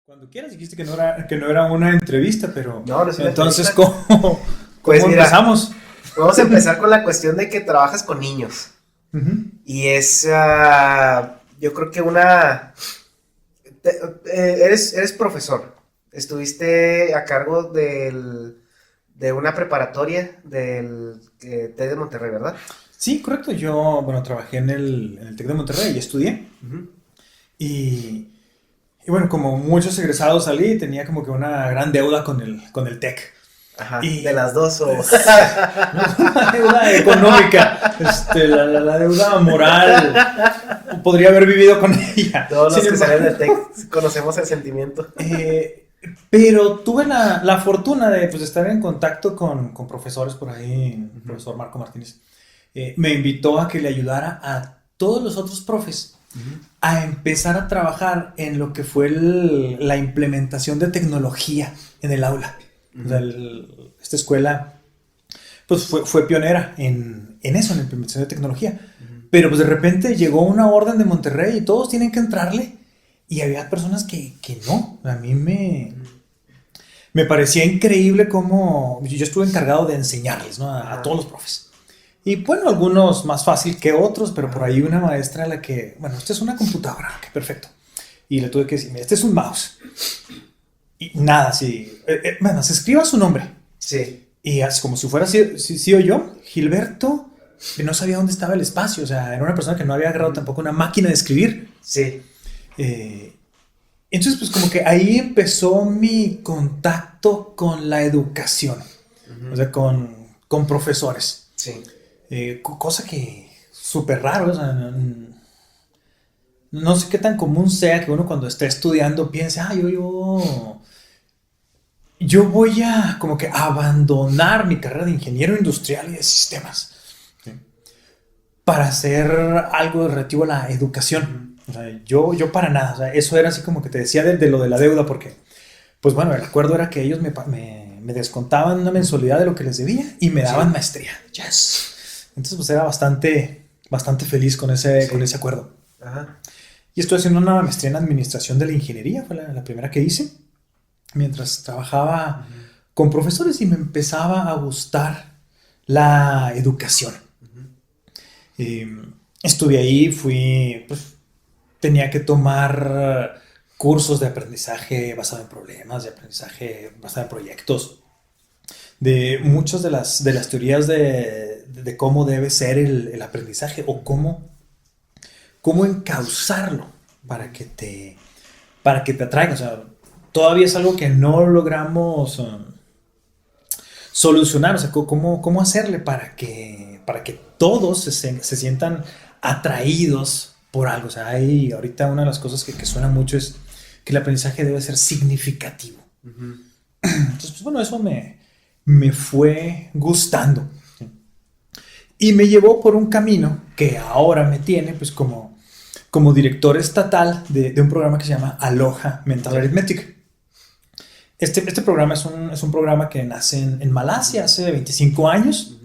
Cuando quieras, dijiste que no era una entrevista, pero No, no es una entonces, entrevista. ¿cómo Pues mira, empezamos? vamos a empezar con la cuestión de que trabajas con niños. Ujú. Y es, yo creo que eres profesor. Estuviste a cargo de una preparatoria del TEC de Monterrey, ¿verdad? Sí, correcto. Yo, bueno, trabajé en el TEC de Monterrey y estudié. Ujú. Y bueno, como muchos egresados salí, tenía como que una gran deuda con el TEC. Ajá, Y de las dos o... la deuda económica, la deuda moral, podría haber vivido con ella. Todos los Sin que salen embargo, del TEC conocemos el sentimiento. pero tuve la fortuna de pues, estar en contacto con profesores por ahí. El profesor Marco Martínez me invitó a que le ayudara a todos los otros profes a empezar a trabajar en lo que fue la implementación de tecnología en el aula. O sea, esta escuela pues fue pionera en eso, en la implementación de tecnología. Pero pues de repente llegó una orden de Monterrey y todos tienen que entrarle. Y había personas que no. A mí me parecía increíble cómo yo estuve encargado de enseñarles, ¿no? A todos los profes. Y bueno, algunos más fácil que otros, pero por ahí una maestra a la que, bueno, esta es una computadora, ok, perfecto. Y le tuve que decir, mira, este es un mouse. Y nada, sí. Bueno, se escriba su nombre. Sí. Y así como si fuera sí o yo, Gilberto, que no sabía dónde estaba el espacio. O sea, era una persona que no había agarrado tampoco una máquina de escribir. Sí. Entonces, pues como que ahí empezó mi contacto con la educación. O sea, con profesores. Sí. Cosa que súper raro, o sea, no sé qué tan común sea que uno cuando esté estudiando piense, yo voy a como que abandonar mi carrera de ingeniero industrial y de sistemas, ¿sí? Para hacer algo relativo a la educación. O sea, yo para nada, o sea, eso era así como que te decía de lo de la deuda, porque, pues bueno, el acuerdo era que ellos me descontaban una mensualidad de lo que les debía y me daban maestría. Yes. Entonces, pues era bastante feliz con ese acuerdo. Ajá. Y estoy haciendo una maestría en administración de la ingeniería, fue la primera que hice, mientras trabajaba con profesores y me empezaba a gustar la educación. Estuve ahí, pues tenía que tomar cursos de aprendizaje basado en problemas, de aprendizaje basado en proyectos, de muchas de las teorías de cómo debe ser el aprendizaje o cómo encauzarlo para que te atraiga. O sea, todavía es algo que no logramos solucionar. O sea, cómo hacerle para que todos se sientan atraídos por algo. O sea, hay ahorita una de las cosas que suena mucho es que el aprendizaje debe ser significativo. Entonces, pues bueno, eso me fue gustando. Y me llevó por un camino que ahora me tiene pues como director estatal de un programa que se llama Aloha Mental Arithmetic. Este programa es un programa que nace en Malasia hace 25 años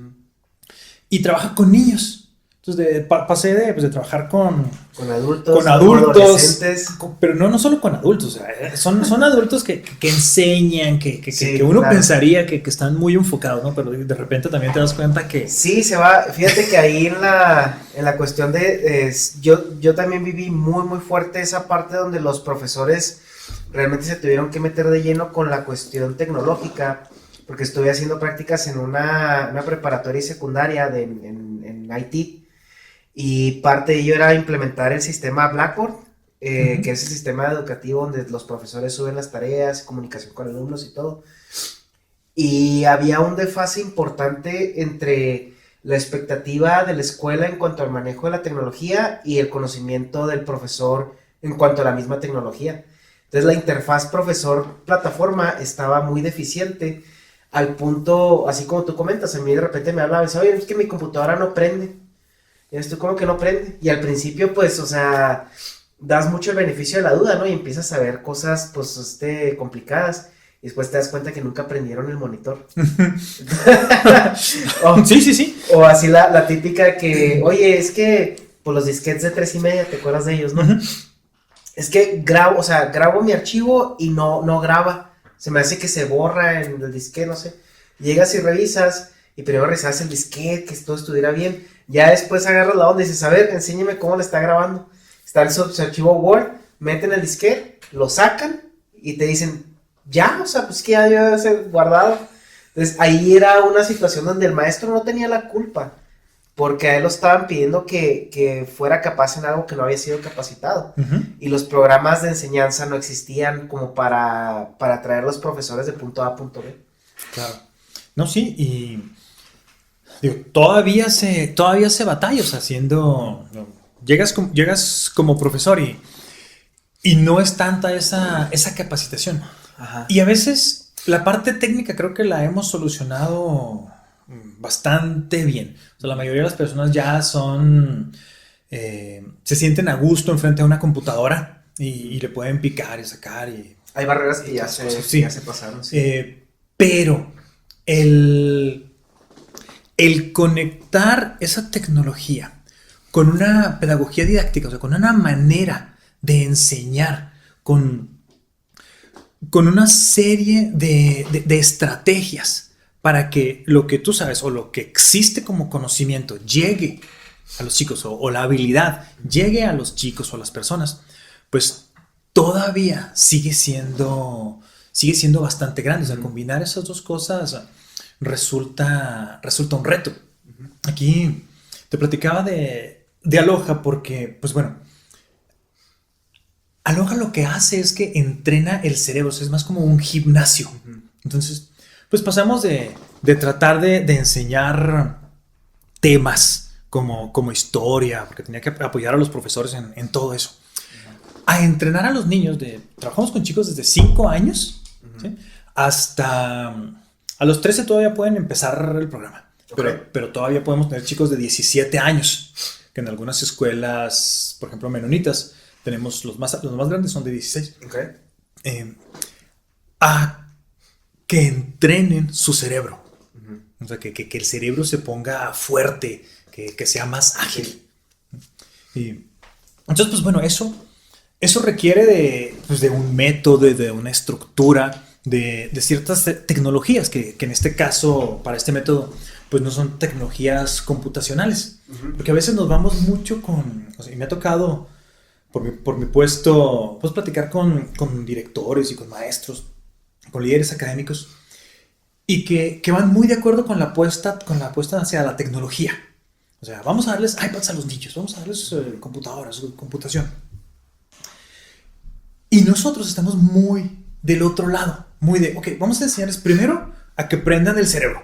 y trabaja con niños. Entonces pasé de trabajar con adultos, adolescentes, pero no solo con adultos, o sea, son adultos que enseñan, que uno pensaría que están muy enfocados, ¿no? Pero de repente también te das cuenta que... Sí, se va, fíjate que ahí en la cuestión yo también viví muy muy fuerte esa parte donde los profesores realmente se tuvieron que meter de lleno con la cuestión tecnológica, porque estuve haciendo prácticas en una preparatoria y secundaria en IT. Y parte de ello era implementar el sistema Blackboard, que es el sistema educativo donde los profesores suben las tareas, comunicación con alumnos y todo. Y había un desfase importante entre la expectativa de la escuela en cuanto al manejo de la tecnología y el conocimiento del profesor en cuanto a la misma tecnología. Entonces la interfaz profesor-plataforma estaba muy deficiente, al punto, así como tú comentas, a mí de repente me hablaba y decía, oye, es que mi computadora no prende. Y esto como que no prende. Y al principio, pues, o sea, das mucho el beneficio de la duda, ¿no? Y empiezas a ver cosas, pues, complicadas. Y después te das cuenta que nunca prendieron el monitor. Sí. O así la típica que, oye, es que, pues, los disquetes de 3.5, ¿te acuerdas de ellos, no? Es que grabo, o sea, grabo mi archivo y no graba. Se me hace que se borra en el disquete, no sé. Llegas y revisas, y primero revisas el disquete, que todo estuviera bien. Ya después agarras la onda y dices, a ver, enséñame cómo le está grabando. Está el su archivo Word, meten el disquete, lo sacan y te dicen, ya, o sea, pues que ya debe ser guardado. Entonces ahí era una situación donde el maestro no tenía la culpa, porque a él lo estaban pidiendo que fuera capaz en algo que no había sido capacitado. Y los programas de enseñanza no existían como para traer los profesores de punto A a punto B. Claro. No, sí, y digo, todavía se batalla, o sea, llegas como profesor y no es tanta esa capacitación. Ajá. Y a veces la parte técnica creo que la hemos solucionado bastante bien. O sea, la mayoría de las personas ya se sienten a gusto enfrente de una computadora y le pueden picar y sacar. Hay barreras que ya se pasaron. Sí. Pero el conectar esa tecnología con una pedagogía didáctica, o sea, con una manera de enseñar, con una serie de estrategias para que lo que tú sabes o lo que existe como conocimiento llegue a los chicos o la habilidad llegue a los chicos o a las personas, pues todavía sigue siendo bastante grande. O sea, combinar esas dos cosas resulta un reto. Aquí te platicaba de Aloha porque, pues bueno, Aloha lo que hace es que entrena el cerebro, o sea, es más como un gimnasio. Entonces, pues pasamos de tratar de enseñar temas como historia, porque tenía que apoyar a los profesores en todo eso, a entrenar a los niños. Trabajamos con chicos desde 5 años, ¿sí? Hasta a los 13 todavía pueden empezar el programa, pero todavía podemos tener chicos de 17 años, que en algunas escuelas, por ejemplo, menonitas, tenemos los más grandes son de 16. A que entrenen su cerebro. O sea, que el cerebro se ponga fuerte, que sea más ágil. Y entonces, pues bueno, eso requiere de un método, de una estructura, de ciertas tecnologías que en este caso, para este método, pues no son tecnologías computacionales. Porque a veces nos vamos mucho o sea, y me ha tocado por mi puesto, pues platicar con directores y con maestros, con líderes académicos, y que van muy de acuerdo con la apuesta hacia la tecnología. O sea, vamos a darles iPads a los niños, vamos a darles computadoras, computación. Y nosotros estamos muy del otro lado, muy de, ok, vamos a enseñarles primero a que prendan el cerebro.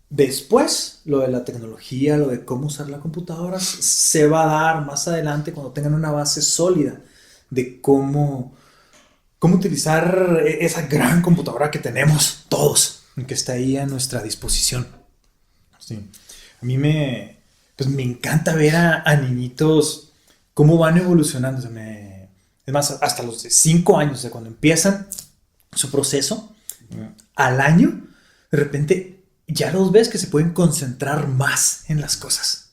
Después, lo de la tecnología, lo de cómo usar la computadora, se va a dar más adelante cuando tengan una base sólida de cómo utilizar esa gran computadora que tenemos todos, que está ahí a nuestra disposición. Sí. A mí me encanta ver a niñitos cómo van evolucionando. O sea, es más, hasta los de 5 años, o sea, cuando empiezan su proceso, al año, de repente ya los ves que se pueden concentrar más en las cosas.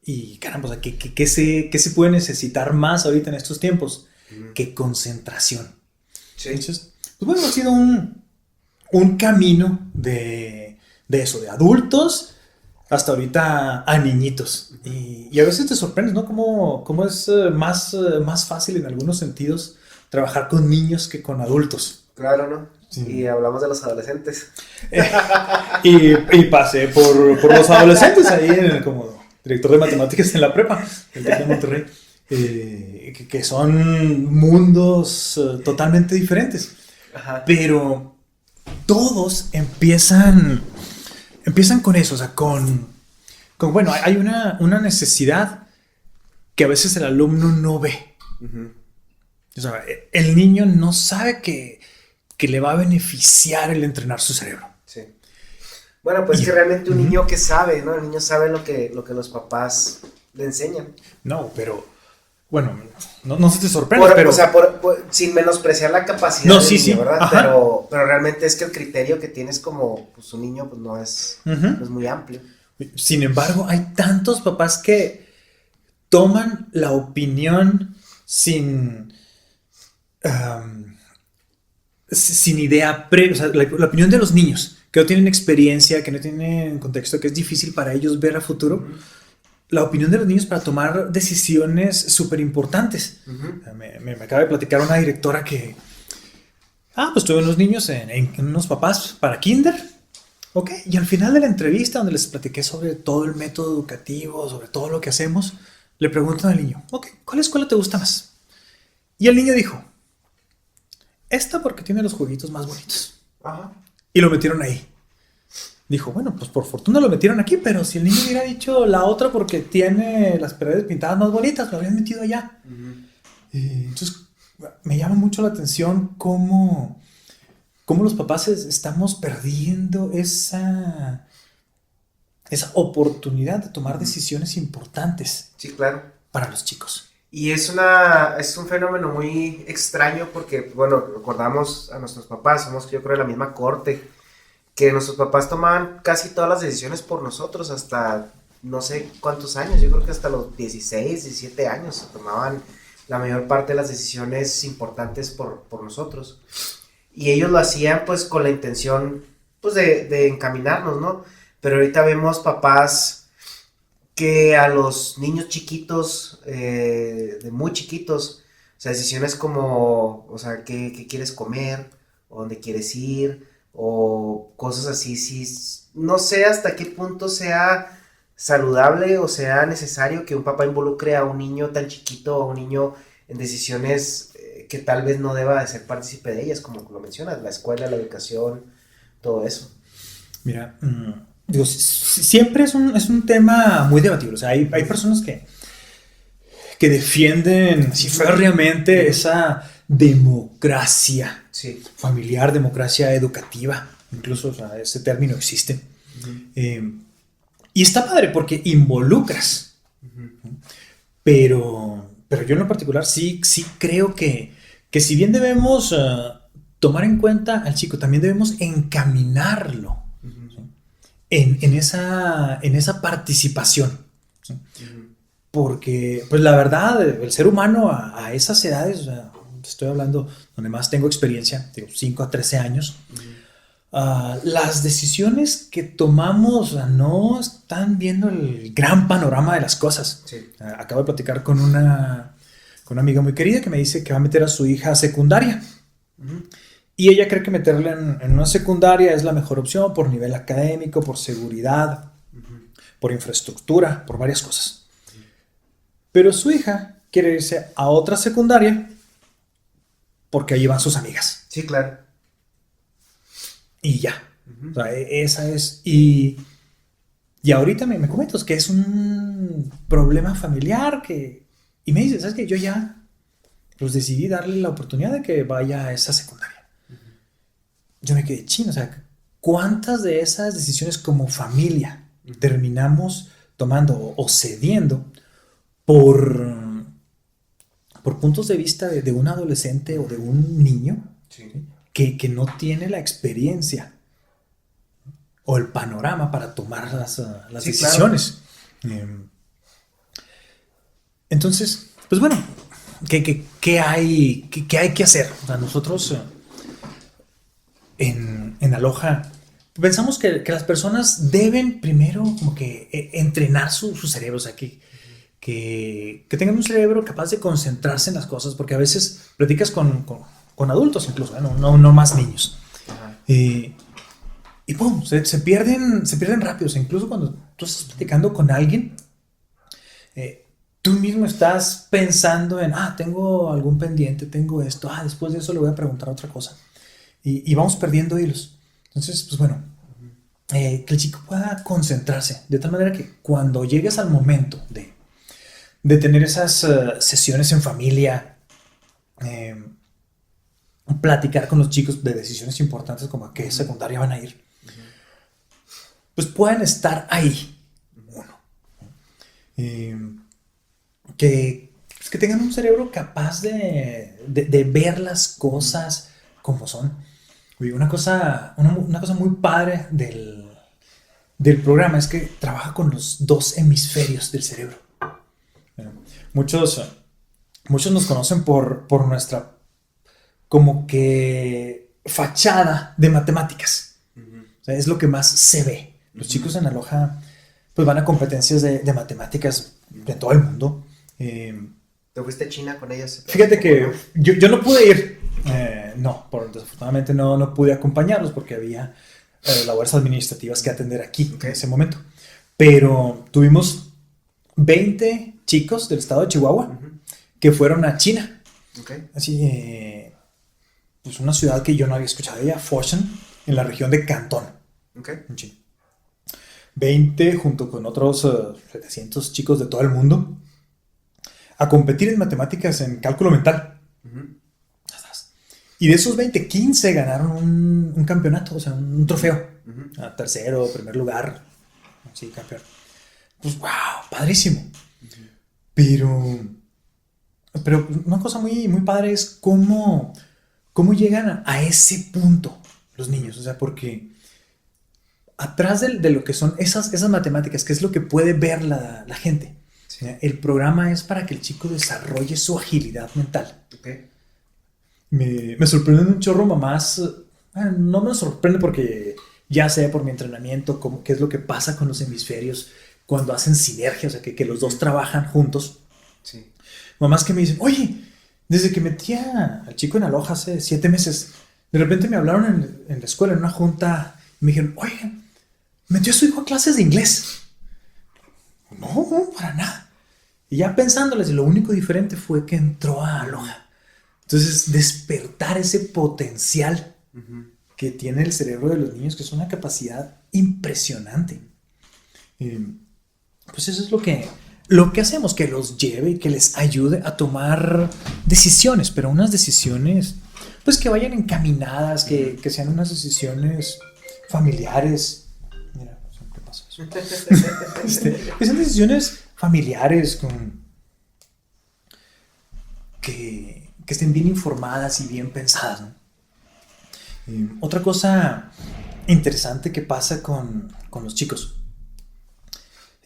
Y caramba, o sea, ¿qué se puede necesitar más ahorita en estos tiempos? Que concentración. Sí. Entonces, pues bueno, ha sido un camino de eso, de adultos hasta ahorita a niñitos. Y a veces te sorprendes, ¿no? Cómo es más fácil en algunos sentidos trabajar con niños que con adultos. Claro, ¿no? Sí. Y hablamos de los adolescentes. Y pasé por los adolescentes ahí como director de matemáticas en la prepa, el TEC de Monterrey, que son mundos totalmente diferentes. Ajá. Pero todos empiezan con eso, o sea, bueno, hay una necesidad que a veces el alumno no ve. O sea, el niño no sabe que le va a beneficiar el entrenar su cerebro. Sí. Bueno, pues que realmente un niño que sabe, ¿no? El niño sabe lo que los papás le enseñan. No, pero bueno, no se te sorprende, pero... O sea, sin menospreciar la capacidad del niño, ¿verdad? Pero realmente es que el criterio que tienes como pues, un niño pues, no es muy amplio. Sin embargo, hay tantos papás que toman la opinión sin, am, sin idea previa, o sea, la opinión de los niños, que no tienen experiencia, que no tienen contexto, que es difícil para ellos ver a futuro, la opinión de los niños para tomar decisiones súper importantes. Me acaba de platicar una directora que, pues tuve unos niños en unos papás para kinder, ok, y al final de la entrevista, donde les platiqué sobre todo el método educativo, sobre todo lo que hacemos, le preguntan al niño, ok, ¿cuál escuela te gusta más? Y el niño dijo, esta porque tiene los jueguitos más bonitos. Ajá. Y lo metieron ahí. Dijo, bueno, pues por fortuna lo metieron aquí, pero si el niño hubiera dicho la otra porque tiene las paredes pintadas más bonitas, lo habrían metido allá. Entonces, me llama mucho la atención cómo los papás estamos perdiendo esa oportunidad de tomar decisiones importantes. Sí, claro. Para los chicos. Y es un fenómeno muy extraño porque, bueno, recordamos a nuestros papás, somos yo creo de la misma corte, que nuestros papás tomaban casi todas las decisiones por nosotros hasta no sé cuántos años, yo creo que hasta los 16, 17 años tomaban la mayor parte de las decisiones importantes por nosotros. Y ellos lo hacían pues con la intención pues de encaminarnos, ¿no? Pero ahorita vemos papás que a los niños chiquitos, de muy chiquitos, o sea, decisiones como, o sea, qué quieres comer, o dónde quieres ir, o cosas así, sí, no sé hasta qué punto sea saludable o sea necesario que un papá involucre a un niño tan chiquito, a un niño en decisiones que tal vez no deba de ser partícipe de ellas, como lo mencionas, la escuela, la educación, todo eso. Mira, digo, siempre es un tema muy debatible. O sea, hay personas que defienden así férreamente esa democracia familiar, democracia educativa. Incluso, o sea, ese término existe. Y está padre porque involucras. Pero yo en lo particular sí creo que si bien debemos tomar en cuenta al chico, también debemos encaminarlo. En esa participación, ¿sí? Porque pues la verdad el ser humano a esas edades, o sea, estoy hablando donde más tengo experiencia, digo 5 a 13 años, las decisiones que tomamos no están viendo el gran panorama de las cosas. Acabo de platicar con una amiga muy querida que me dice que va a meter a su hija a secundaria. Y ella cree que meterla en una secundaria es la mejor opción por nivel académico, por seguridad, por infraestructura, por varias cosas. Pero su hija quiere irse a otra secundaria porque allí van sus amigas. Sí, claro. Y ya. O sea, esa es... Y ahorita me comentas que es un problema familiar y me dice, ¿sabes qué? Yo ya pues decidí darle la oportunidad de que vaya a esa secundaria. Yo me quedé chino, o sea, ¿cuántas de esas decisiones como familia terminamos tomando o cediendo por puntos de vista de un adolescente o de un niño que no tiene la experiencia o el panorama para tomar las decisiones? Claro. Entonces, pues bueno, ¿qué hay que hacer? O sea, nosotros... En Aloha pensamos que las personas deben primero como que entrenar su cerebro, o sea, que tengan un cerebro capaz de concentrarse en las cosas, porque a veces platicas con adultos incluso, no más niños. Y ¡pum! Se pierden rápido. O sea, incluso cuando tú estás platicando con alguien, tú mismo estás pensando en, tengo algún pendiente, tengo esto, después de eso le voy a preguntar otra cosa. Y vamos perdiendo hilos. Entonces, pues bueno, que el chico pueda concentrarse de tal manera que cuando llegues al momento de tener esas sesiones en familia, platicar con los chicos de decisiones importantes como a qué secundaria van a ir, pues puedan estar ahí. Que tengan un cerebro capaz de ver las cosas como son. Una cosa muy padre del programa es que trabaja con los dos hemisferios del cerebro. Muchos muchos nos conocen por nuestra como que fachada de matemáticas. O sea, es lo que más se ve. Los chicos en Aloha pues van a competencias de matemáticas de todo el mundo. ¿Te fuiste a China con ellos? Fíjate que yo no pude ir. Desafortunadamente no pude acompañarlos porque había labores administrativas que atender aquí en ese momento. Pero tuvimos 20 chicos del estado de Chihuahua que fueron a China. Así, pues una ciudad que yo no había escuchado de ella, Foshan, en la región de Cantón, en China. 20 junto con otros 700 chicos de todo el mundo a competir en matemáticas en cálculo mental. Y de esos 20, 15 ganaron un campeonato, o sea, un trofeo. Tercero, primer lugar. Sí, campeón. Pues, wow, padrísimo. Pero una cosa muy, muy padre es cómo llegan a ese punto los niños. O sea, porque atrás de lo que son esas matemáticas, que es lo que puede ver la gente, el programa es para que el chico desarrolle su agilidad mental. Me sorprenden un chorro mamás. No me sorprende porque ya sé por mi entrenamiento qué es lo que pasa con los hemisferios cuando hacen sinergia, o sea, que los dos trabajan juntos. Sí. Mamás que me dicen, oye, desde que metí al chico en Aloha hace 7 meses, de repente me hablaron en la escuela, en una junta, y me dijeron, oye, metió a su hijo a clases de inglés. No, para nada. Y ya pensándoles, lo único diferente fue que entró a Aloha. Entonces, despertar ese potencial que tiene el cerebro de los niños, que es una capacidad impresionante. Pues eso es lo que hacemos, que los lleve y que les ayude a tomar decisiones, pero unas decisiones pues que vayan encaminadas, que sean unas decisiones familiares. Mira, siempre pasa eso. Que sean decisiones familiares que estén bien informadas y bien pensadas, ¿no? Otra cosa interesante que pasa con los chicos,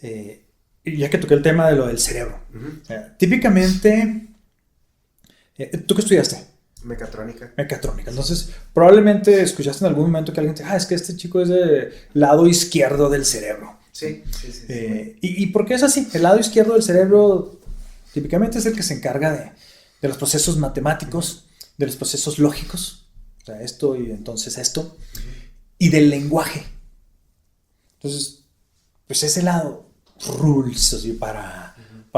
ya que toqué el tema de lo del cerebro, típicamente, ¿tú qué estudiaste? Mecatrónica. Entonces, probablemente escuchaste en algún momento que alguien te dice, es que este chico es del lado izquierdo del cerebro. Sí. ¿Y por qué es así? El lado izquierdo del cerebro típicamente es el que se encarga de los procesos matemáticos, de los procesos lógicos, o sea, esto y entonces esto, y del lenguaje. Entonces, pues ese lado rules así para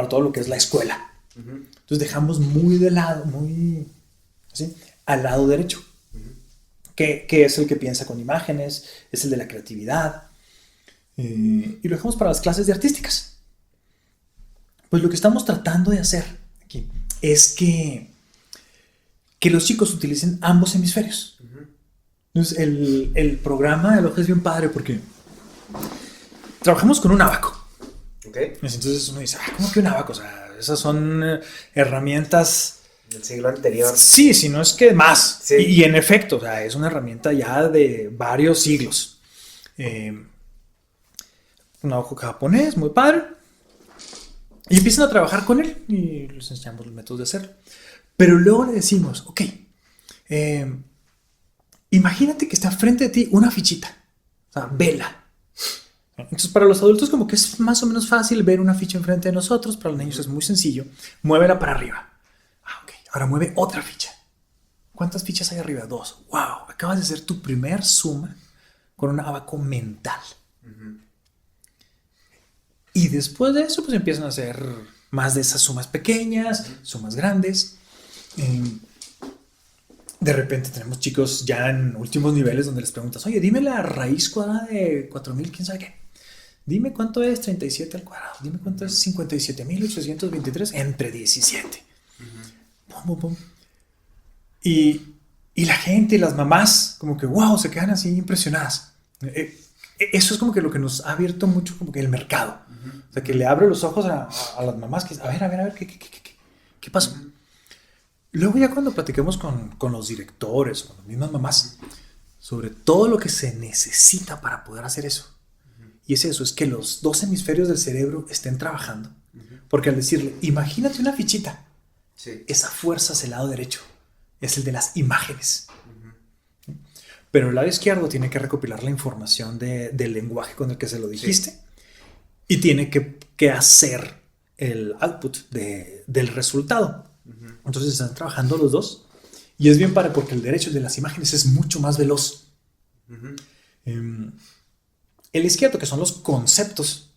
todo lo que es la escuela. Entonces dejamos muy de lado, muy así, al lado derecho, que es el que piensa con imágenes, es el de la creatividad, y lo dejamos para las clases de artísticas. Pues lo que estamos tratando de hacer aquí es que los chicos utilicen ambos hemisferios. Entonces el programa de Aloha es bien padre porque trabajamos con un abaco. Entonces uno dice, ¿cómo que un abaco? O sea, esas son herramientas del siglo anterior. Sí, si no es que más. Sí. Y en efecto, o sea, es una herramienta ya de varios siglos. Un abaco japonés, muy padre. Y empiezan a trabajar con él y les enseñamos los métodos de hacerlo. Pero luego le decimos, ok, imagínate que está frente de ti una fichita, o sea, vela. Entonces para los adultos como que es más o menos fácil ver una ficha enfrente de nosotros, para los niños es muy sencillo. Muévela para arriba. Ok, ahora mueve otra ficha. ¿Cuántas fichas hay arriba? 2. Wow, acabas de hacer tu primer suma con un abaco mental. Y después de eso pues empiezan a hacer más de esas sumas pequeñas, sumas grandes. De repente tenemos chicos ya en últimos niveles donde les preguntas, oye, dime la raíz cuadrada de 4000, quién sabe qué. Dime cuánto es 37 al cuadrado. Dime cuánto es 57.823 entre 17. Pum, pum, pum. Y la gente, las mamás, como que wow, se quedan así impresionadas. Eso es como que lo que nos ha abierto mucho como que el mercado. O sea, que le abre los ojos a las mamás que a ver, ¿qué pasó? Luego ya cuando platiquemos con los directores o con las mismas mamás sobre todo lo que se necesita para poder hacer eso. Y es eso, es que los dos hemisferios del cerebro estén trabajando. Porque al decirle, imagínate una fichita, Sí. esa fuerza es el lado derecho, es el de las imágenes. Pero el lado izquierdo tiene que recopilar la información del lenguaje con el que se lo dijiste, sí, y tiene que hacer el output del resultado. Entonces están trabajando los dos y es bien padre porque el derecho, el de las imágenes, es mucho más veloz. El izquierdo, que son los conceptos,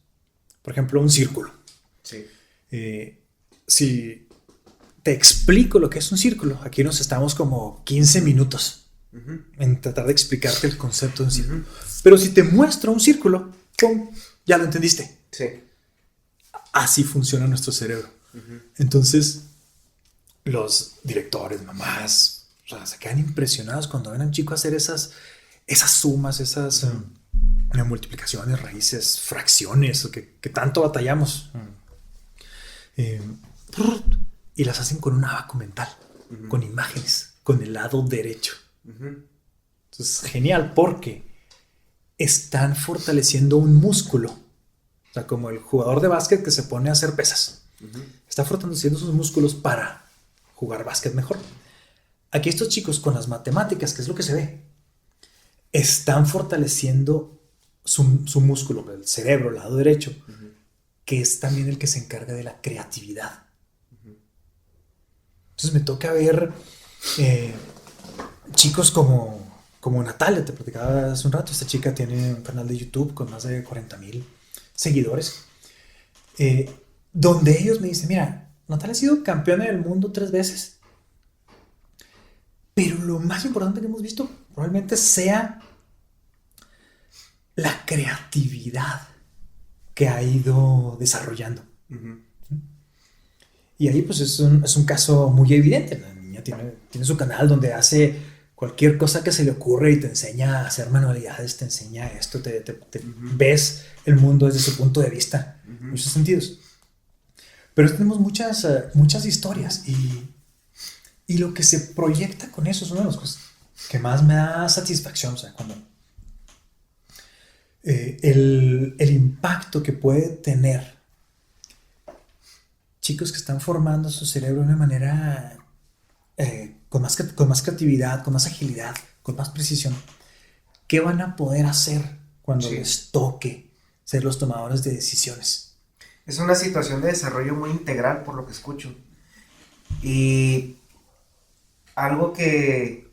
por ejemplo, un círculo. Sí. Si te explico lo que es un círculo, aquí nos estamos como 15 minutos en tratar de explicarte el concepto de un círculo. Pero si te muestro un círculo, ¡pum!, ya lo entendiste. Sí. Así funciona nuestro cerebro. Entonces, los directores, mamás, o sea, se quedan impresionados cuando ven a un chico hacer esas sumas, esas multiplicaciones, raíces, fracciones, que tanto batallamos. Y las hacen con un abaco mental, con imágenes, con el lado derecho. Entonces, genial, porque están fortaleciendo un músculo. O sea, como el jugador de básquet que se pone a hacer pesas. Está fortaleciendo sus músculos para jugar básquet mejor. Aquí estos chicos con las matemáticas, que es lo que se ve, están fortaleciendo su músculo, el cerebro, el lado derecho, que es también el que se encarga de la creatividad. Entonces me toca ver chicos como Natalia, te platicaba hace un rato. Esta chica tiene un canal de YouTube con más de 40,000 seguidores, donde ellos me dicen, mira, Natalia ha sido campeona del mundo 3 veces, pero lo más importante que hemos visto probablemente sea la creatividad que ha ido desarrollando. Y ahí pues es un caso muy evidente. La niña tiene su canal donde hace cualquier cosa que se le ocurre y te enseña a hacer manualidades, te enseña esto, te ves el mundo desde su punto de vista, en muchos sentidos. Pero tenemos muchas historias y lo que se proyecta con eso es una de las cosas que más me da satisfacción. O sea, cuando el impacto que puede tener chicos que están formando su cerebro de una manera con más creatividad, con más agilidad, con más precisión. ¿Qué van a poder hacer cuando les toque ser los tomadores de decisiones? Es una situación de desarrollo muy integral, por lo que escucho. Y algo que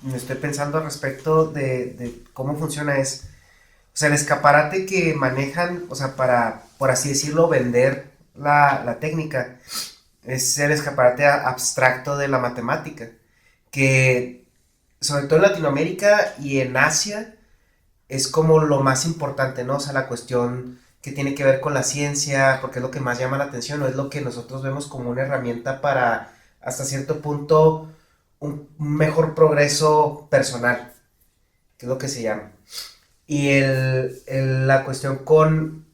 me estoy pensando al respecto de cómo funciona es, o sea, el escaparate que manejan, o sea, para, por así decirlo, vender la técnica, es el escaparate abstracto de la matemática, que sobre todo en Latinoamérica y en Asia es como lo más importante, ¿no? O sea, la cuestión que tiene que ver con la ciencia, porque es lo que más llama la atención, o es lo que nosotros vemos como una herramienta para, hasta cierto punto, un mejor progreso personal, que es lo que se llama. Y la cuestión con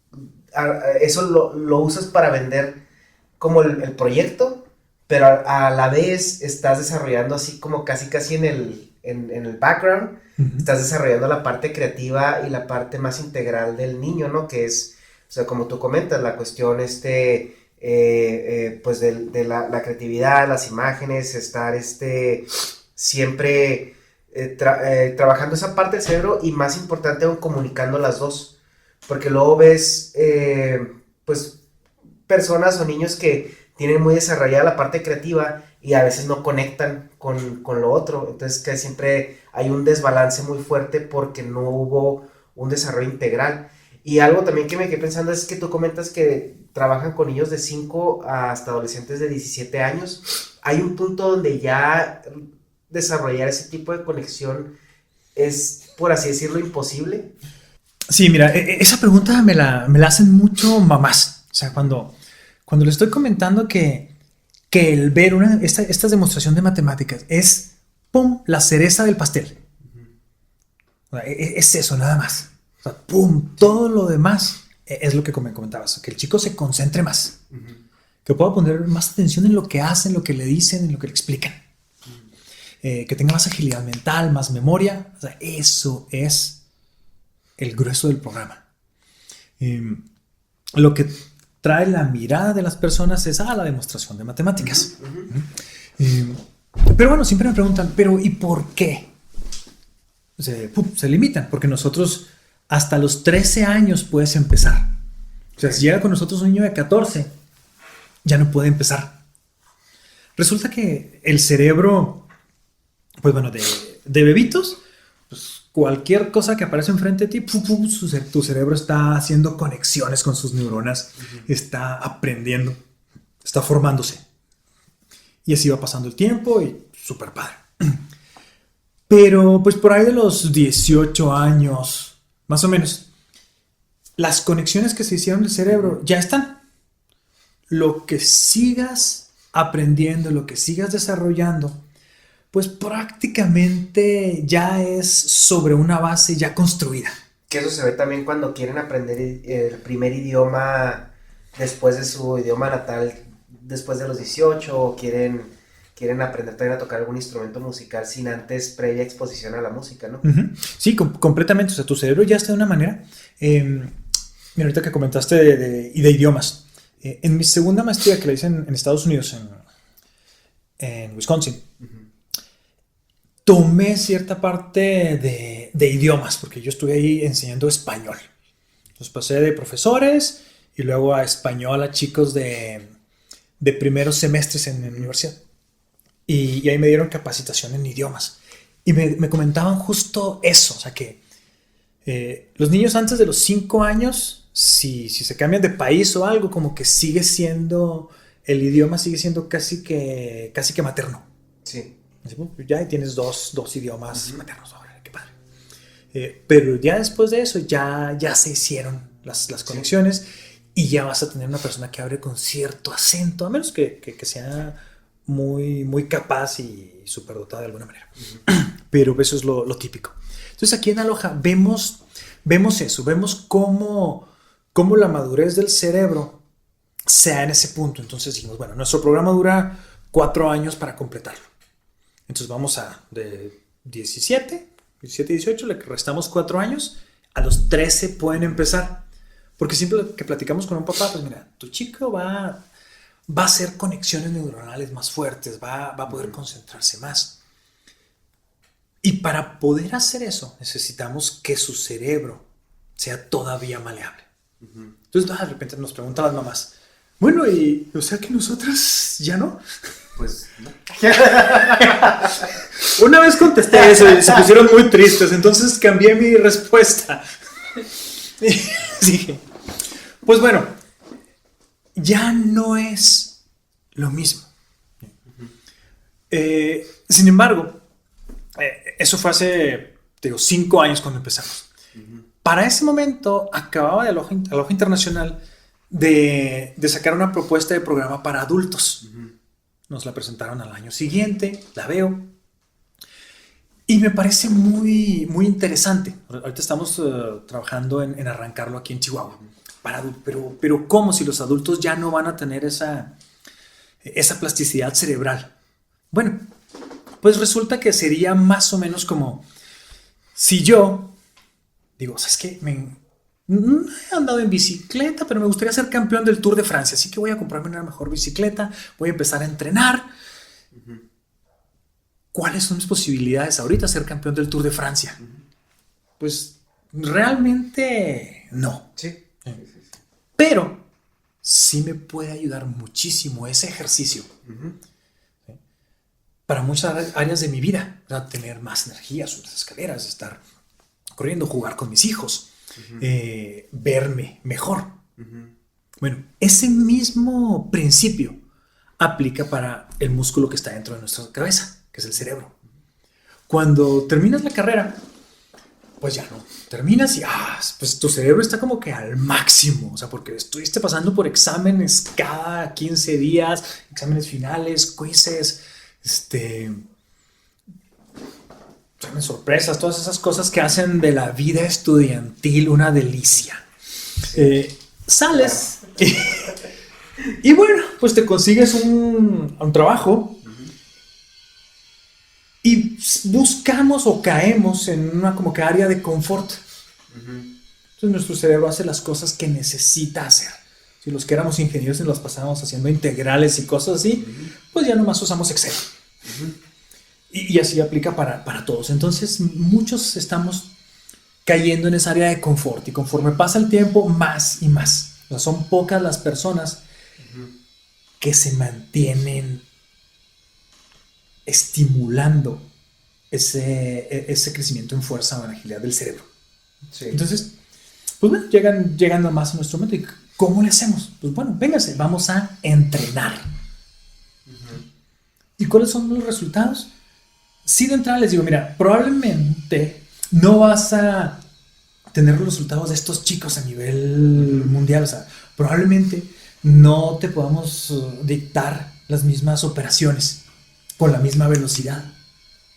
eso lo usas para vender como el proyecto, pero a la vez estás desarrollando así como casi en el background, estás desarrollando la parte creativa y la parte más integral del niño, ¿no? Que es, o sea, como tú comentas, la cuestión pues de la creatividad, las imágenes, estar siempre trabajando esa parte del cerebro y, más importante aún, comunicando las dos, porque luego ves pues personas o niños que tienen muy desarrollada la parte creativa y a veces no conectan con lo otro, entonces que siempre hay un desbalance muy fuerte porque no hubo un desarrollo integral. Y algo también que me quedé pensando es que tú comentas que trabajan con niños de 5 hasta adolescentes de 17 años. Hay un punto donde ya desarrollar ese tipo de conexión es, por así decirlo, imposible. Sí, mira, esa pregunta me la hacen mucho mamás. O sea, cuando le estoy comentando que el ver esta demostración de matemáticas es, ¡pum!, la cereza del pastel. O sea, es eso, nada más. O sea, ¡pum!, todo lo demás es lo que me comentabas. Que el chico se concentre más. Que pueda poner más atención en lo que hacen, lo que le dicen, en lo que le explican. Que tenga más agilidad mental, más memoria. O sea, eso es el grueso del programa. Lo que trae la mirada de las personas es a la demostración de matemáticas. Pero bueno, siempre me preguntan, pero ¿y por qué? Se limitan, porque nosotros hasta los 13 años puedes empezar. O sea, si llega con nosotros un niño de 14, ya no puede empezar. Resulta que el cerebro, pues bueno, de bebitos, pues cualquier cosa que aparece enfrente de ti, tu cerebro está haciendo conexiones con sus neuronas, está aprendiendo, está formándose. Y así va pasando el tiempo y súper padre. Pero pues por ahí de los 18 años, más o menos, las conexiones que se hicieron en el cerebro ya están. Lo que sigas aprendiendo, lo que sigas desarrollando, pues prácticamente ya es sobre una base ya construida. Que eso se ve también cuando quieren aprender el primer idioma después de su idioma natal, después de los 18, o quieren aprender también a tocar algún instrumento musical sin antes previa exposición a la música, ¿no? Sí, completamente. O sea, tu cerebro ya está de una manera. Mira, ahorita que comentaste de idiomas. En mi segunda maestría que la hice en Estados Unidos, en Wisconsin, tomé cierta parte de idiomas, porque yo estuve ahí enseñando español. Los pasé de profesores y luego a español a chicos de primeros semestres en la universidad. Y ahí me dieron capacitación en idiomas. Y me comentaban justo eso, o sea que los niños antes de los 5 años, si se cambian de país o algo, como que sigue siendo, el idioma sigue siendo casi que materno. Sí. Ya tienes dos idiomas maternos, ahora, qué padre. Pero ya después de eso, ya se hicieron las conexiones y ya vas a tener una persona que hable con cierto acento, a menos que sea muy, muy capaz y superdotada de alguna manera. Pero eso es lo típico. Entonces aquí en Aloha vemos eso, vemos cómo la madurez del cerebro se da en ese punto. Entonces dijimos, bueno, nuestro programa dura 4 años para completarlo. Entonces vamos de 17, 18, le restamos 4 años, a los 13 pueden empezar. Porque siempre que platicamos con un papá, pues mira, tu chico va a hacer conexiones neuronales más fuertes, va a poder concentrarse más. Y para poder hacer eso, necesitamos que su cerebro sea todavía maleable. Entonces, de repente nos preguntan las mamás, bueno, y o sea que nosotras ya no. Pues no. Una vez contesté eso y se pusieron muy tristes, entonces cambié mi respuesta. Dije, pues bueno, ya no es lo mismo. Sin embargo, eso fue hace 5 años cuando empezamos. Para ese momento acababa de Aloha Internacional de sacar una propuesta de programa para adultos. Nos la presentaron al año siguiente, la veo y me parece muy, muy interesante. Ahorita estamos trabajando en arrancarlo aquí en Chihuahua. Pero ¿cómo si los adultos ya no van a tener esa plasticidad cerebral? Bueno, pues resulta que sería más o menos como si yo digo, ¿sabes qué? No he andado en bicicleta, pero me gustaría ser campeón del Tour de Francia, así que voy a comprarme una mejor bicicleta, voy a empezar a entrenar. ¿Cuáles son mis posibilidades ahorita de ser campeón del Tour de Francia? Pues realmente no. Sí. Pero sí me puede ayudar muchísimo ese ejercicio. ¿Sí? Para muchas áreas de mi vida, ¿verdad? Tener más energía, subir las escaleras, estar corriendo, jugar con mis hijos, verme mejor. Bueno, ese mismo principio aplica para el músculo que está dentro de nuestra cabeza, que es el cerebro. Cuando terminas la carrera, pues ya no, terminas y pues tu cerebro está como que al máximo, o sea, porque estuviste pasando por exámenes cada 15 días, exámenes finales, quizzes, exámenes sorpresas, todas esas cosas que hacen de la vida estudiantil una delicia. Sales y bueno, pues te consigues un trabajo y buscamos o caemos en una como que área de confort. Entonces nuestro cerebro hace las cosas que necesita hacer. Si los que éramos ingenieros y los pasábamos haciendo integrales y cosas así, pues ya nomás usamos Excel. Y así aplica para todos. Entonces, muchos estamos cayendo en esa área de confort. Y conforme pasa el tiempo, más y más. O sea, son pocas las personas que se mantienen estimulando ese crecimiento en fuerza o en agilidad del cerebro. Sí. Entonces, pues bueno, llegan más a nuestro momento. ¿Y cómo le hacemos? Pues bueno, véngase, vamos a entrenar. ¿Y cuáles son los resultados? Sí, de entrada les digo, mira, probablemente no vas a tener los resultados de estos chicos a nivel mundial. O sea, probablemente no te podamos dictar las mismas operaciones con la misma velocidad,